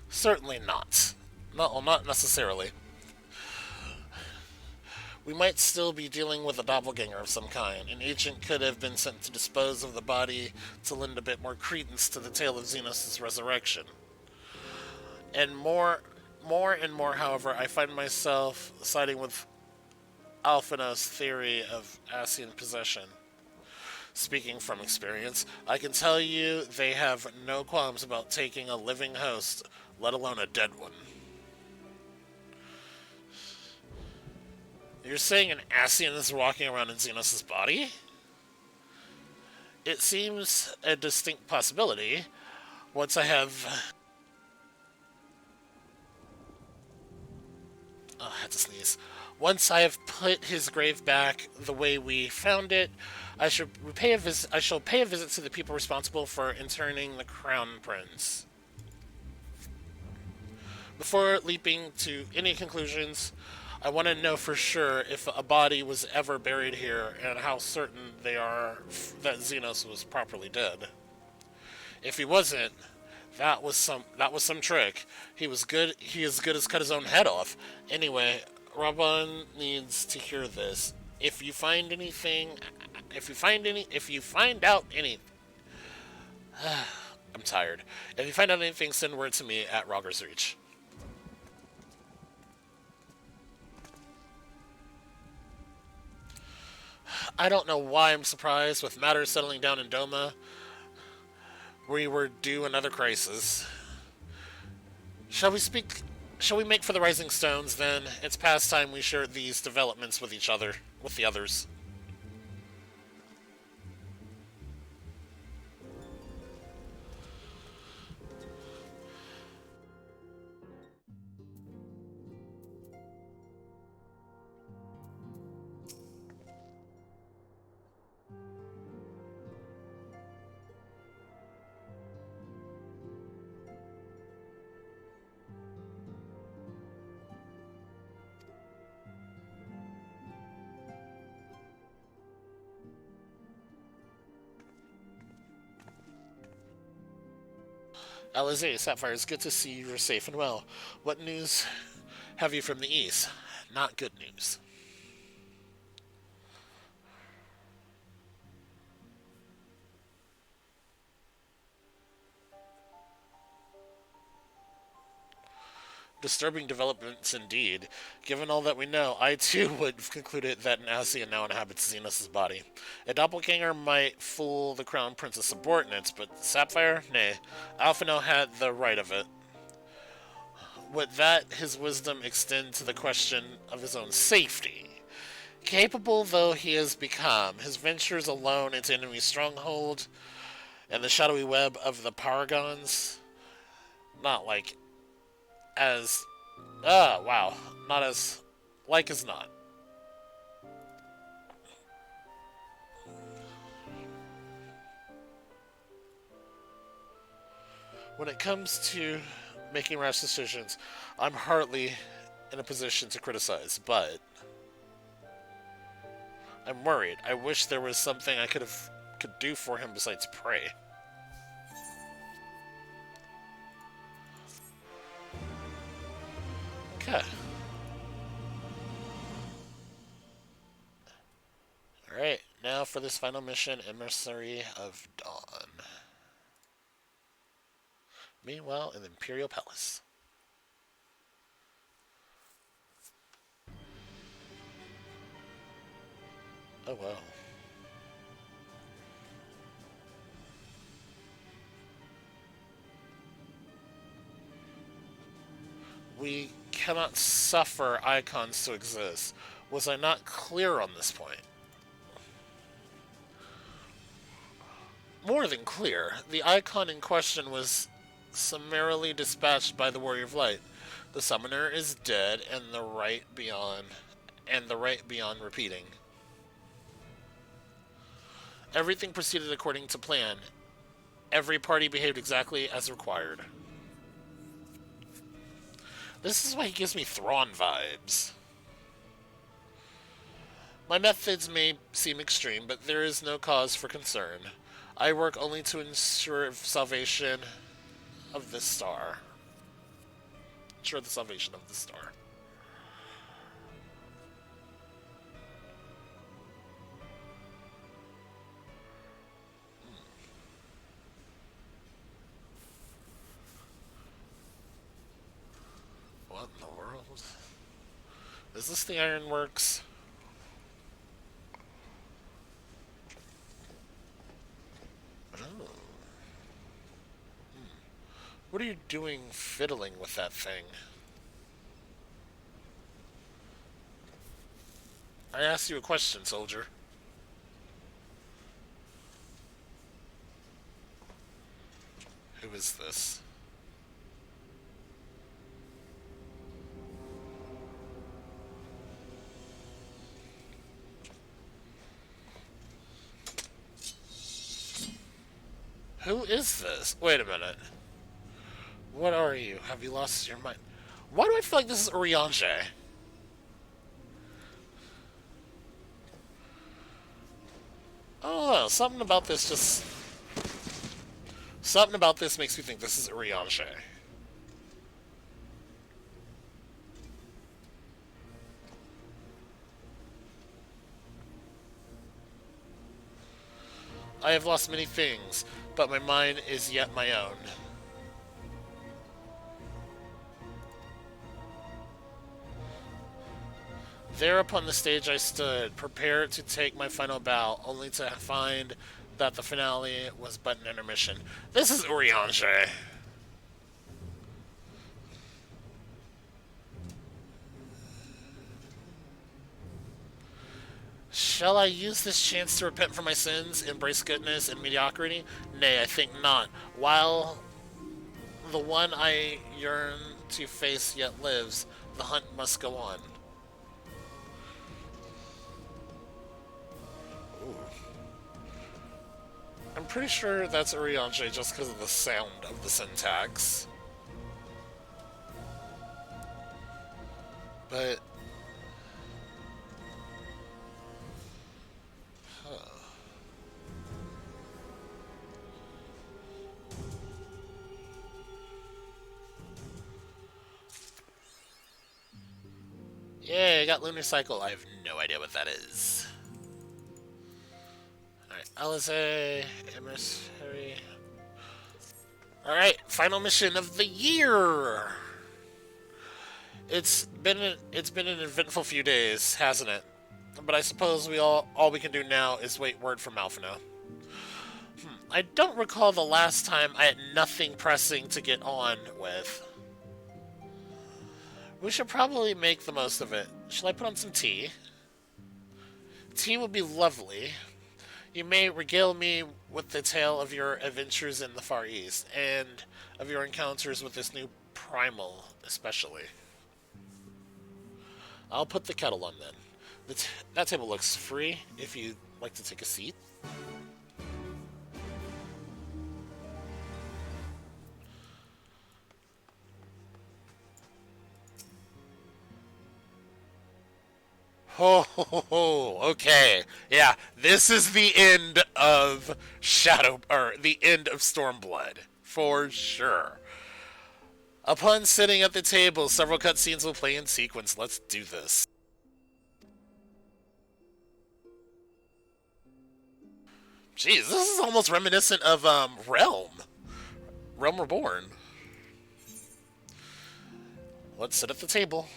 [SPEAKER 1] Certainly not. Not necessarily. We might still be dealing with a doppelganger of some kind. An agent could have been sent to dispose of the body to lend a bit more credence to the tale of Xenos' resurrection. And more and more, however, I find myself siding with Alphina's theory of Asian possession. Speaking from experience, I can tell you they have no qualms about taking a living host, let alone a dead one. You're saying an Asian is walking around in Xenos' body? It seems a distinct possibility. Once I have... Oh, I had to sneeze. Once I have put his grave back the way we found it, I shall pay a visit to the people responsible for interning the Crown Prince. Before leaping to any conclusions, I want to know for sure if a body was ever buried here and how certain they are that Xenos was properly dead. If he wasn't, that was some trick. He was good. He as good as cut his own head off. Anyway, Rabban needs to hear this. If you find out any, I'm tired. If you find out anything, send word to me at Rogger's Reach. I don't know why I'm surprised with matters settling down in Doma. We were due another crisis. Shall we make for the Rising Stones, then? It's past time we shared these developments with each other, with the others. Alizé, Sapphire, it's good to see you're safe and well. What news have you from the east? Not good news. Disturbing developments indeed. Given all that we know, I too would have concluded that an Asian now inhabits Xenos' body. A doppelganger might fool the Crown Prince's subordinates, but Sapphire? Nay. Alphino had the right of it. Would that his wisdom extend to the question of his own safety? Capable though he has become, his ventures alone into enemy stronghold and the shadowy web of the Paragons, not like as wow, not as like as not. When it comes to making rash decisions, I'm hardly in a position to criticize, but I'm worried. I wish there was something I could do for him besides pray. Okay. Alright, now for this final mission, Emissary of Dawn. Meanwhile, in the Imperial Palace. Oh well. We cannot suffer icons to exist. Was I not clear on this point? More than clear. The icon in question was summarily dispatched by the Warrior of Light. The summoner is dead, and the right beyond repeating. Everything proceeded according to plan. Every party behaved exactly as required. This is why he gives me Thrawn vibes. My methods may seem extreme, but there is no cause for concern. I work only to ensure salvation of this star. Ensure the salvation of the star. What in the world? Is this the Ironworks? What are you doing fiddling with that thing? I asked you a question, soldier. Who is this? Who is this? Wait a minute. What are you? Have you lost your mind? Why do I feel like this is Urianger? Oh, something about this just... Something about this makes me think this is Urianger. I have lost many things, but my mind is yet my own. There upon the stage I stood, prepared to take my final bow, only to find that the finale was but an intermission. This is Urianger. Shall I use this chance to repent for my sins, embrace goodness and mediocrity? Nay, I think not. While the one I yearn to face yet lives, the hunt must go on. Ooh. I'm pretty sure that's Urianger just because of the sound of the syntax. But... Yeah, I got Lunar Cycle. I have no idea what that is. Alright, Alizé, Emissary. Alright, final mission of the year! It's been an eventful few days, hasn't it? But I suppose all we can do now is wait word from Alphino. I don't recall the last time I had nothing pressing to get on with. We should probably make the most of it. Shall I put on some tea? Tea would be lovely. You may regale me with the tale of your adventures in the Far East, and of your encounters with this new primal, especially. I'll put the kettle on then. That table looks free, if you'd like to take a seat. Ho ho ho ho, okay. Yeah, this is the end of the end of Stormblood, for sure. Upon sitting at the table, several cutscenes will play in sequence. Let's do this. Jeez, this is almost reminiscent of Realm Reborn. Let's sit at the table.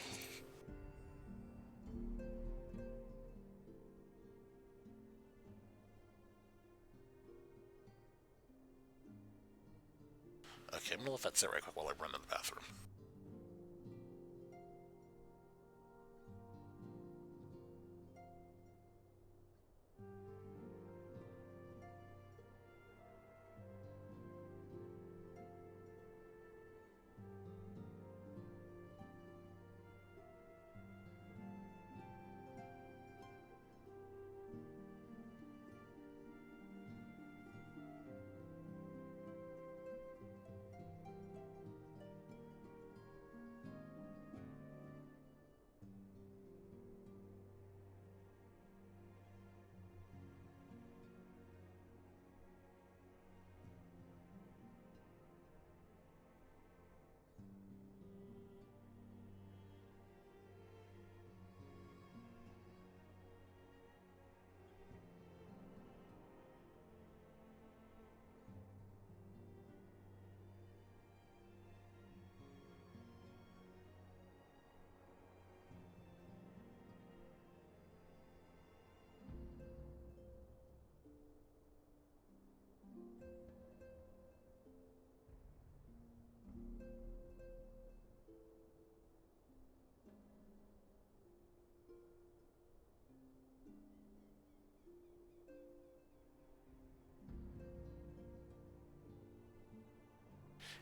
[SPEAKER 1] Okay, I'm gonna let that sit right quick while I run to the bathroom.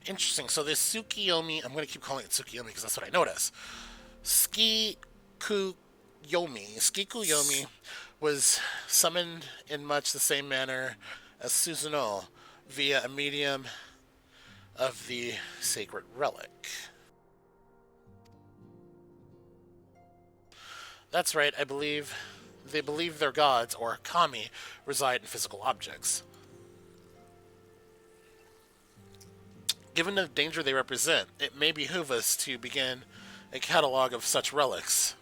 [SPEAKER 1] Interesting. So this Tsukiyomi, I'm going to keep calling it Tsukiyomi because that's what I know it as. Skikuyomi was summoned in much the same manner as Susanoo via a medium of the sacred relic. That's right, I believe they believe their gods, or kami, reside in physical objects. Given the danger they represent, it may behoove us to begin a catalog of such relics.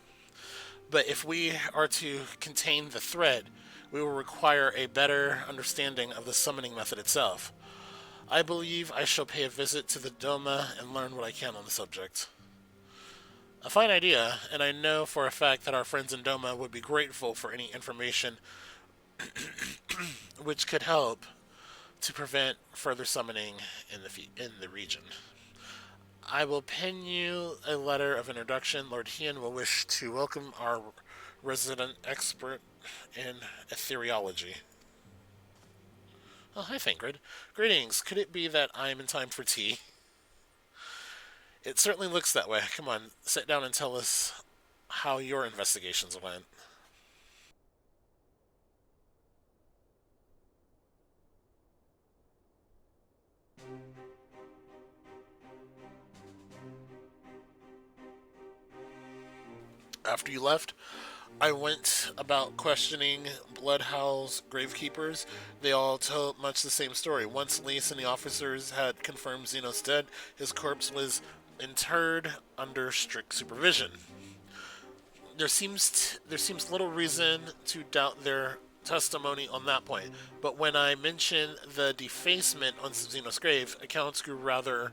[SPEAKER 1] But if we are to contain the thread, we will require a better understanding of the summoning method itself. I believe I shall pay a visit to the Doma and learn what I can on the subject. A fine idea, and I know for a fact that our friends in Doma would be grateful for any information which could help to prevent further summoning in the region. I will pen you a letter of introduction. Lord Hien will wish to welcome our resident expert in ethereology. Oh, hi, Fangrid. Greetings. Could it be that I am in time for tea? It certainly looks that way. Come on, sit down and tell us how your investigations went. After you left, I went about questioning Bloodhowl's gravekeepers. They all told much the same story. Once Lise and the officers had confirmed Xenos dead, his corpse was interred under strict supervision. There seems little reason to doubt their testimony on that point, but when I mentioned the defacement on Xenos' grave, accounts grew rather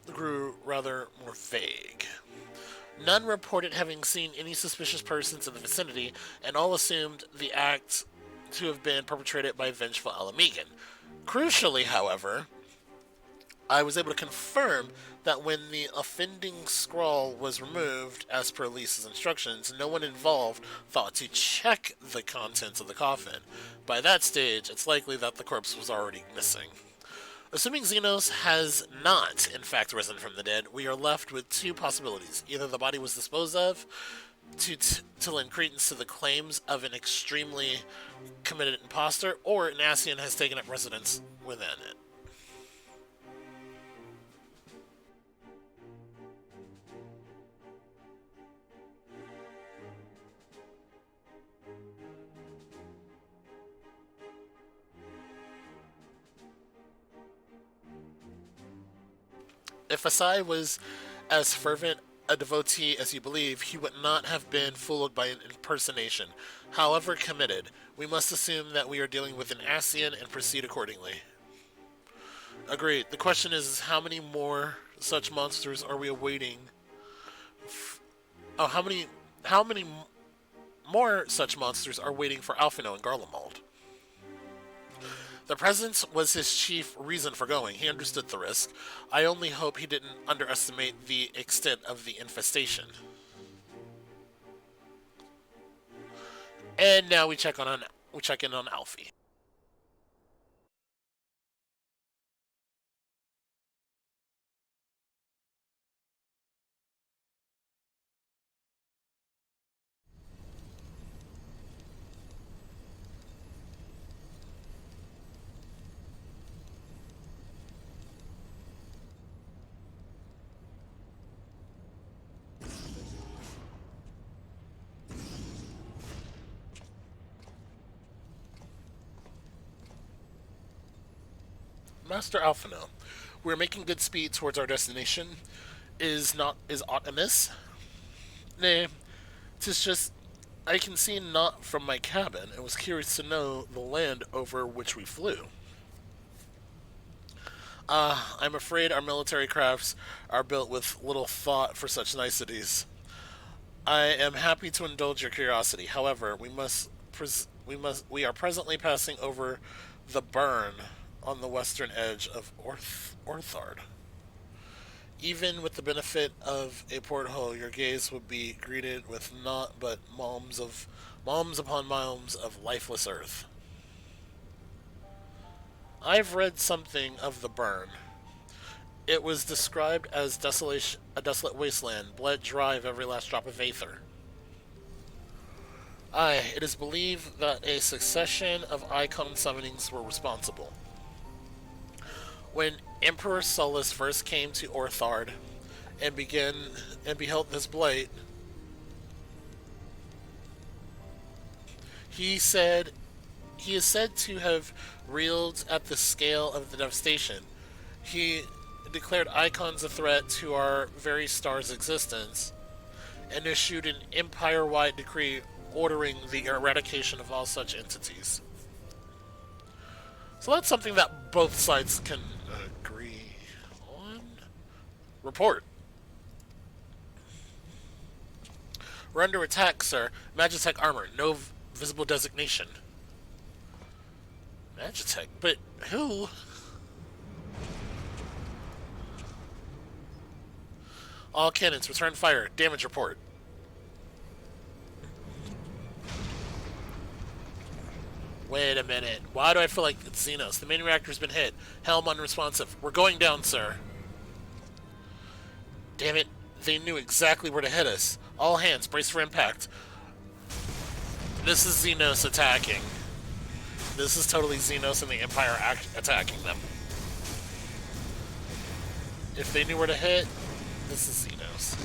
[SPEAKER 1] more vague. None reported having seen any suspicious persons in the vicinity, and all assumed the act to have been perpetrated by vengeful Alamegan. Crucially, however, I was able to confirm that when the offending scrawl was removed, as per Lisa's instructions, no one involved thought to check the contents of the coffin. By that stage, it's likely that the corpse was already missing. Assuming Xenos has not, in fact, risen from the dead, we are left with two possibilities. Either the body was disposed of to lend credence to the claims of an extremely committed imposter, or an Ascian has taken up residence within it. If Asai was as fervent a devotee as you believe, he would not have been fooled by an impersonation. However committed, we must assume that we are dealing with an Ascian and proceed accordingly. Agreed. The question is how many more such monsters are we awaiting? How many more such monsters are waiting for Alphino and Garlemald? The presence was his chief reason for going. He understood the risk. I only hope he didn't underestimate the extent of the infestation. And now we check in on Alfie. Master Alphino, we're making good speed towards our destination. Is aught amiss? Nay, 'tis just I can see naught from my cabin, and was curious to know the land over which we flew. I'm afraid our military crafts are built with little thought for such niceties. I am happy to indulge your curiosity. However, we are presently passing over the burn on the western edge of Orthard. Even with the benefit of a porthole, your gaze would be greeted with naught but malms upon malms of lifeless earth. I've read something of the burn. It was described as desolation, a desolate wasteland, bled dry of every last drop of aether. Aye, it is believed that a succession of icon summonings were responsible. When Emperor Solus first came to Orthard and beheld this blight, he is said to have reeled at the scale of the devastation. He declared icons a threat to our very star's existence, and issued an empire-wide decree ordering the eradication of all such entities. So that's something that both sides can agree on. Report. We're under attack, sir. Magitech armor. No visible designation. Magitech? But who? All cannons, return fire. Damage report. Wait a minute. Why do I feel like it's Xenos? The main reactor's been hit. Helm unresponsive. We're going down, sir. Damn it. They knew exactly where to hit us. All hands, brace for impact. This is Xenos attacking. This is totally Xenos and the Empire attacking them. If they knew where to hit, this is Xenos.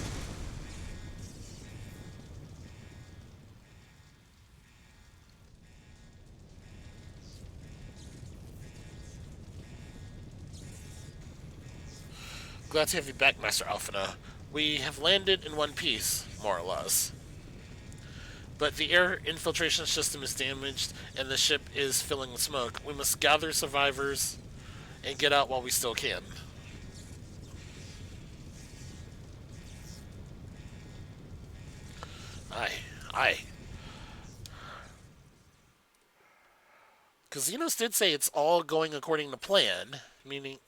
[SPEAKER 1] Glad to have you back, Master Alphina. We have landed in one piece, more or less. But the air infiltration system is damaged, and the ship is filling with smoke. We must gather survivors and get out while we still can. Aye. Because Xenos did say it's all going according to plan, meaning...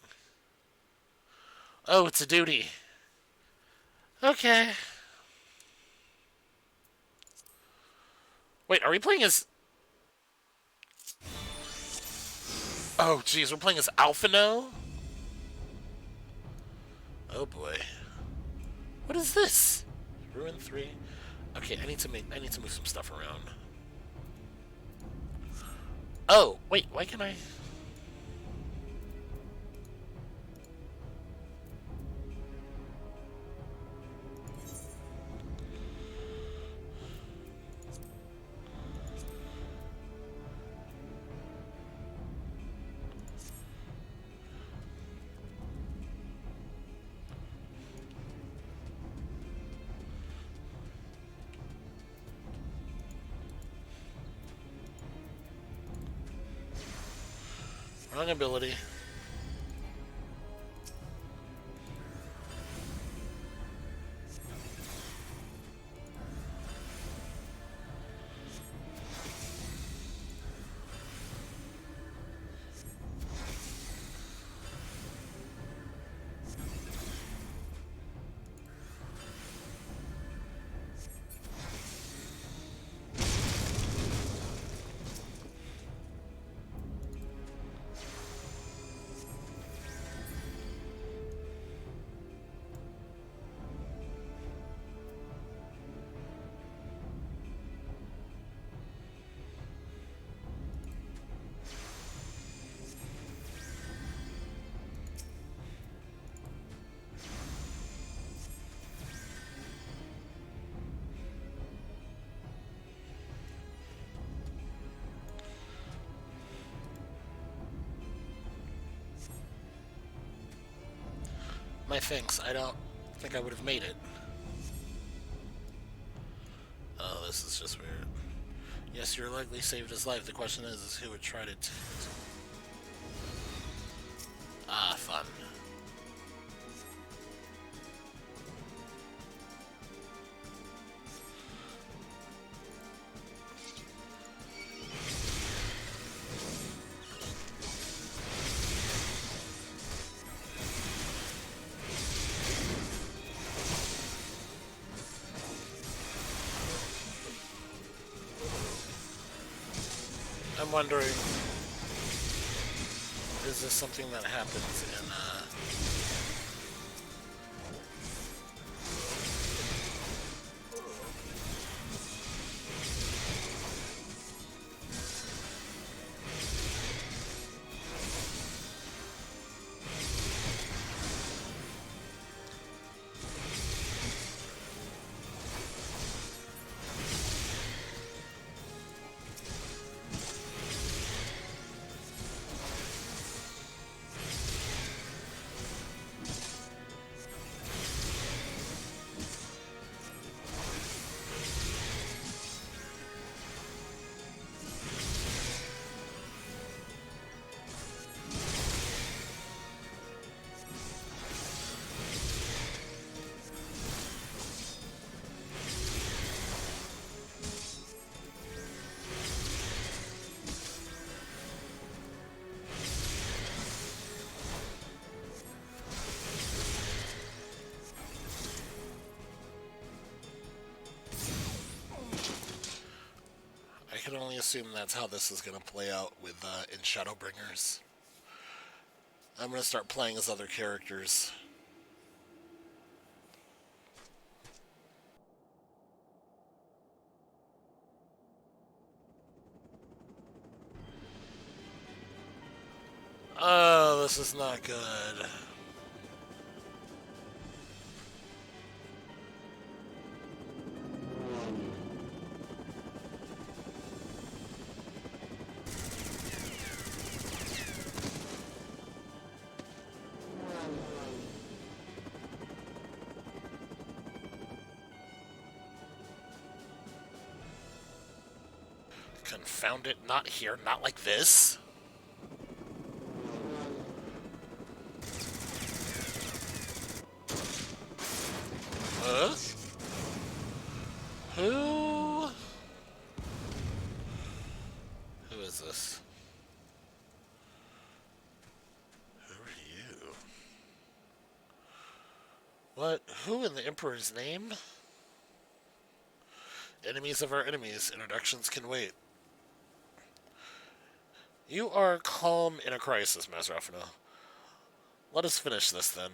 [SPEAKER 1] Oh, it's a duty. Okay. Wait, are we playing as... Oh, jeez, we're playing as Alphino? Oh, boy. What is this? Ruin 3? Okay, I need to move some stuff around. Oh, wait, why can I... Wrong ability. My thanks. I don't think I would have made it. Oh, this is just weird. Yes, you're likely saved his life. The question is who would try to... Ah, fun. I'm wondering, is this something that happens in assume that's how this is going to play out with in Shadowbringers. I'm going to start playing as other characters. Oh, this is not good. Confound it, not here, not like this. Huh? Who? Who is this? Who are you? What? Who in the Emperor's name? Enemies of our enemies. Introductions can wait. You are calm in a crisis, Mazrafina. Let us finish this, then.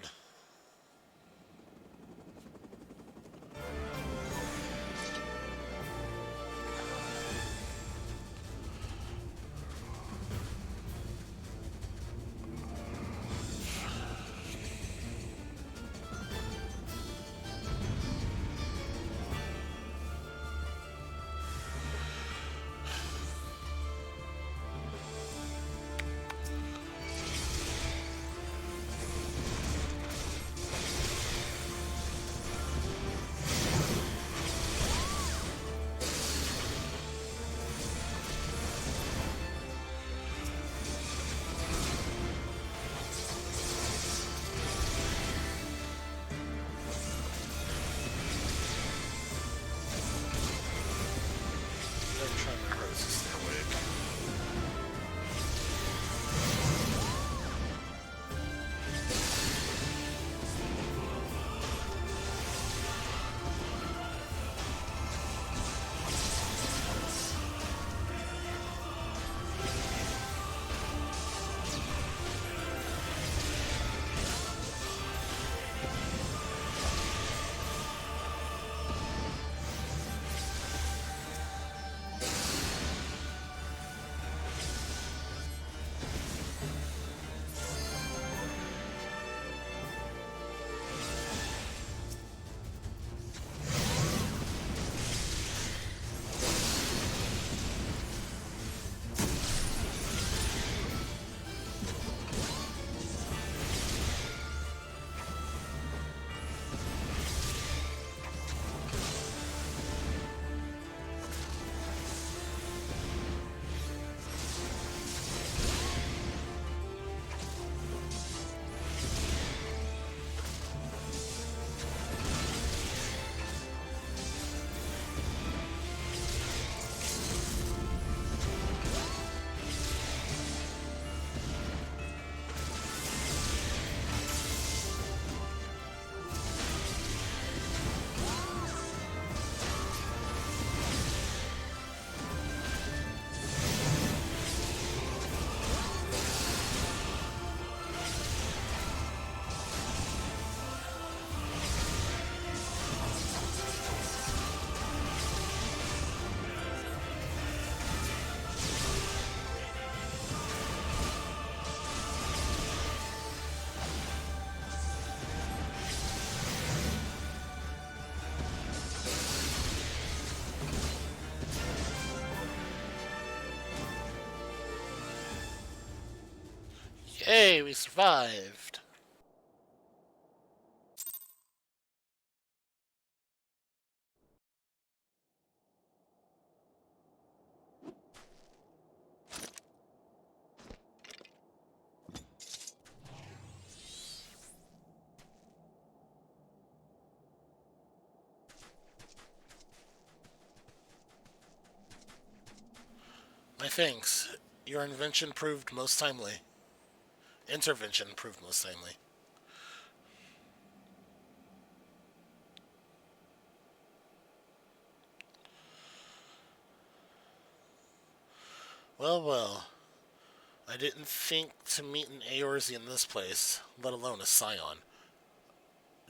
[SPEAKER 1] Yay, we survived. My thanks. Your invention proved most timely. Intervention proved most timely. Well, well. I didn't think to meet an Eorzi in this place, let alone a Scion.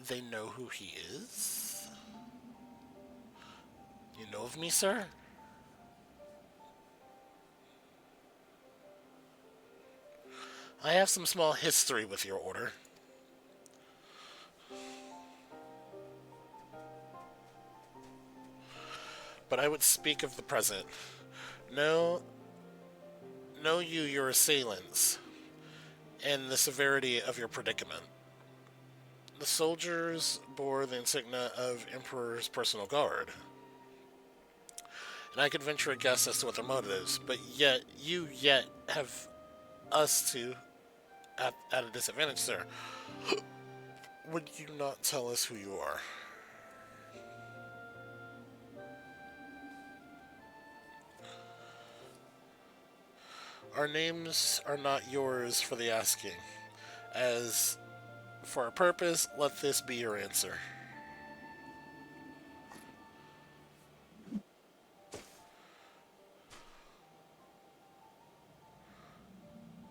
[SPEAKER 1] They know who he is? You know of me, sir? I have some small history with your order. But I would speak of the present. Know you your assailants, and the severity of your predicament. The soldiers bore the insignia of Emperor's personal guard, and I could venture a guess as to what their motives, but you have us two at a disadvantage, sir. Would you not tell us who you are? Our names are not yours for the asking. As for our purpose, let this be your answer.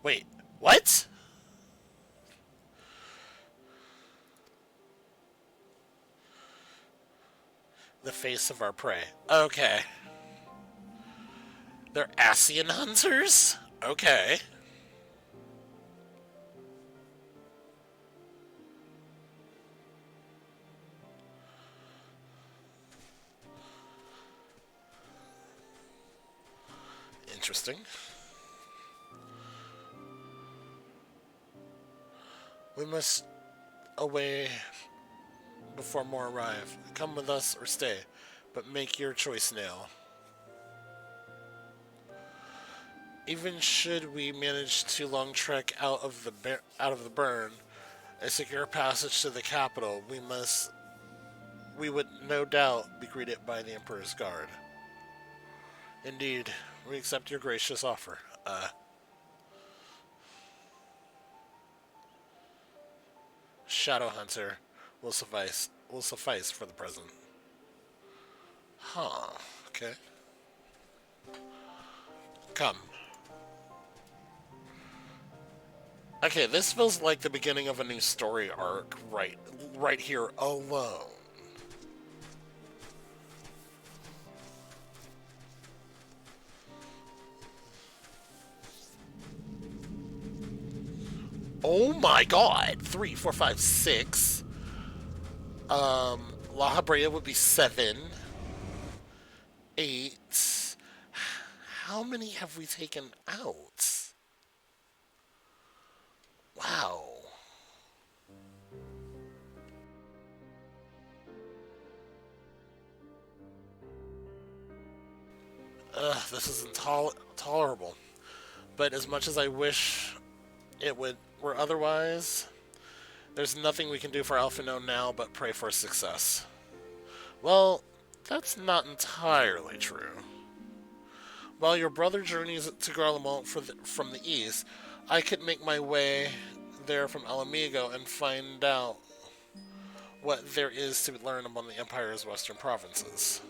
[SPEAKER 1] Wait, what? The face of our prey. Okay. They're Asian hunters? Okay. Interesting. We must away before more arrive. Come with us or stay, but make your choice now. Even should we manage to long trek out of the burn, a secure passage to the capital, we would no doubt be greeted by the Emperor's guard. Indeed, we accept your gracious offer. Shadow Hunter will suffice for the present. Huh. Okay. Come. Okay, this feels like the beginning of a new story arc right here alone. Oh my god! 3, 4, 5, 6. La Habrea would be 7. 8. How many have we taken out? Wow. This is intolerable. But as much as I wish it were otherwise, there's nothing we can do for Alphino now but pray for success. Well, that's not entirely true. While your brother journeys to Garlemald from the east, I could make my way there from Alamigo and find out what there is to learn among the Empire's western provinces.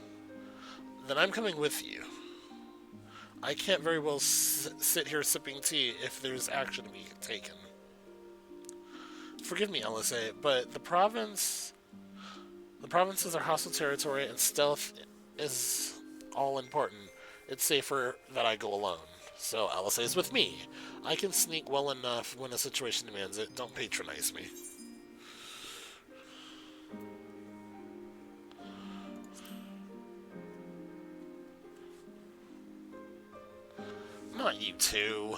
[SPEAKER 1] Then I'm coming with you. I can't very well sit here sipping tea if there's action to be taken. Forgive me, LSA, but the provinces are hostile territory and stealth is all important. It's safer that I go alone. So LSA is with me. I can sneak well enough when a situation demands it. Don't patronize me. Not you two.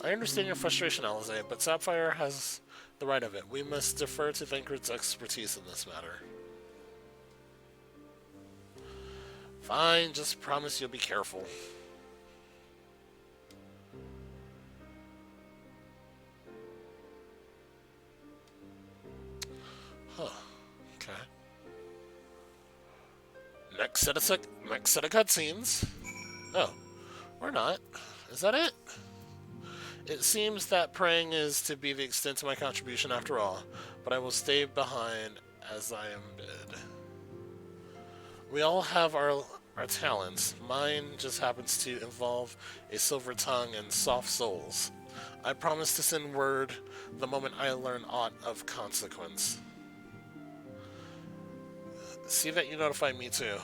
[SPEAKER 1] I understand your frustration, Alize, but Sapphire has the right of it. We must defer to Thancred's expertise in this matter. Fine, just promise you'll be careful. Huh. Okay. Next set of cutscenes. Oh, or not. Is that it? It seems that praying is to be the extent of my contribution after all, but I will stay behind as I am bid. We all have our our talents. Mine just happens to involve a silver tongue and soft souls. I promise to send word the moment I learn aught of consequence. See that you notify me too.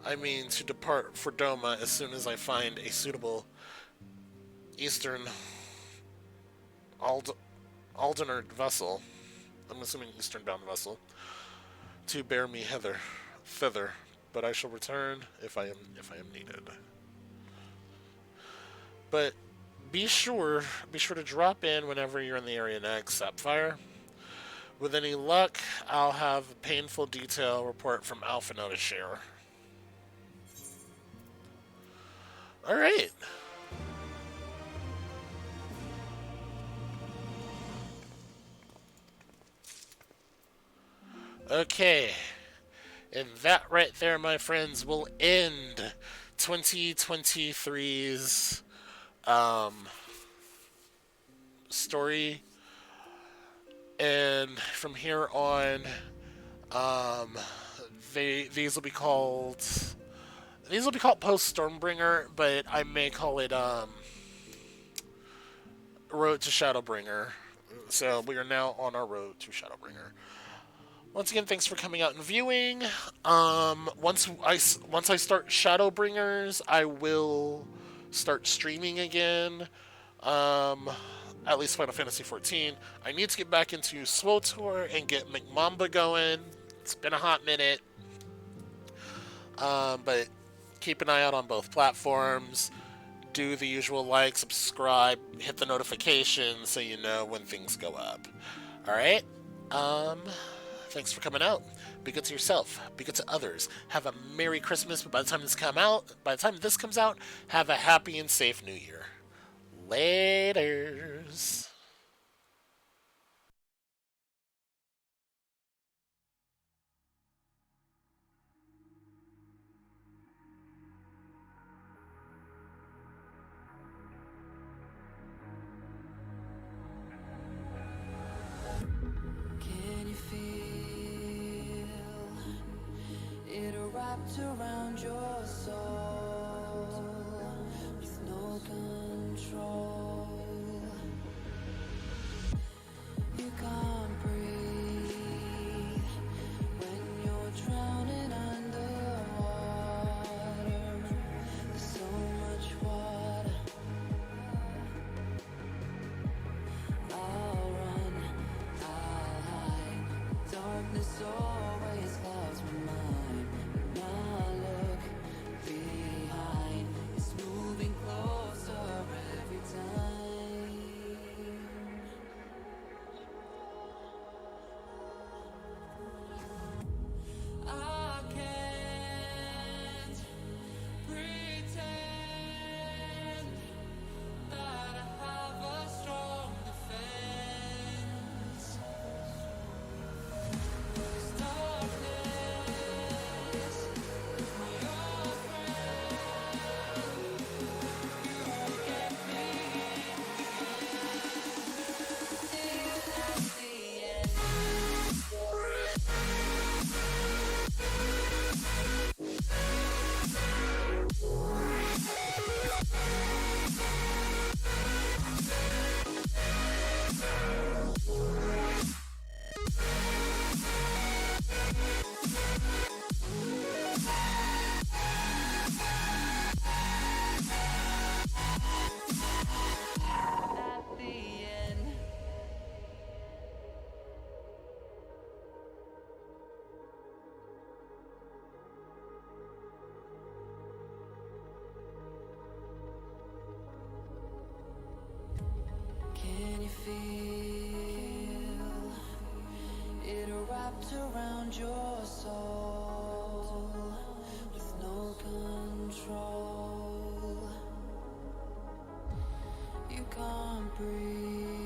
[SPEAKER 1] I mean to depart for Doma as soon as I find a suitable Eastern Aldener vessel. I'm assuming Eastern-bound vessel to bear me thither. But I shall return if I am needed. But be sure to drop in whenever you're in the area next, Sapphire. With any luck, I'll have a painful detail report from Alphino to share. Alright. Okay. And that right there, my friends, will end 2023's story. And from here on, um, these will be called post Stormbringer, but I may call it Road to Shadowbringer. So we are now on our road to Shadowbringer. Once again, thanks for coming out and viewing. Once I start Shadowbringers, I will start streaming again. At least Final Fantasy XIV. I need to get back into SWOTOR and get McMamba going. It's been a hot minute. But keep an eye out on both platforms. Do the usual like, subscribe, hit the notifications so you know when things go up. Alright? Thanks for coming out. Be good to yourself. Be good to others. Have a Merry Christmas, but by the time this comes out, have a happy and safe New Year. Laters.
[SPEAKER 11] Can you feel it wrapped around your soul with no control? You can't breathe when you're drowning underwater. There's so much water. I'll run, I'll hide. Darkness always clouds my mind. When I look behind, it's moving closer every time. I can't pretend that I have a strong defense. There's darkness, my old friend. You won't get me till that's the end. At the end. Can you feel it wrapped around your soul with no control? You can't breathe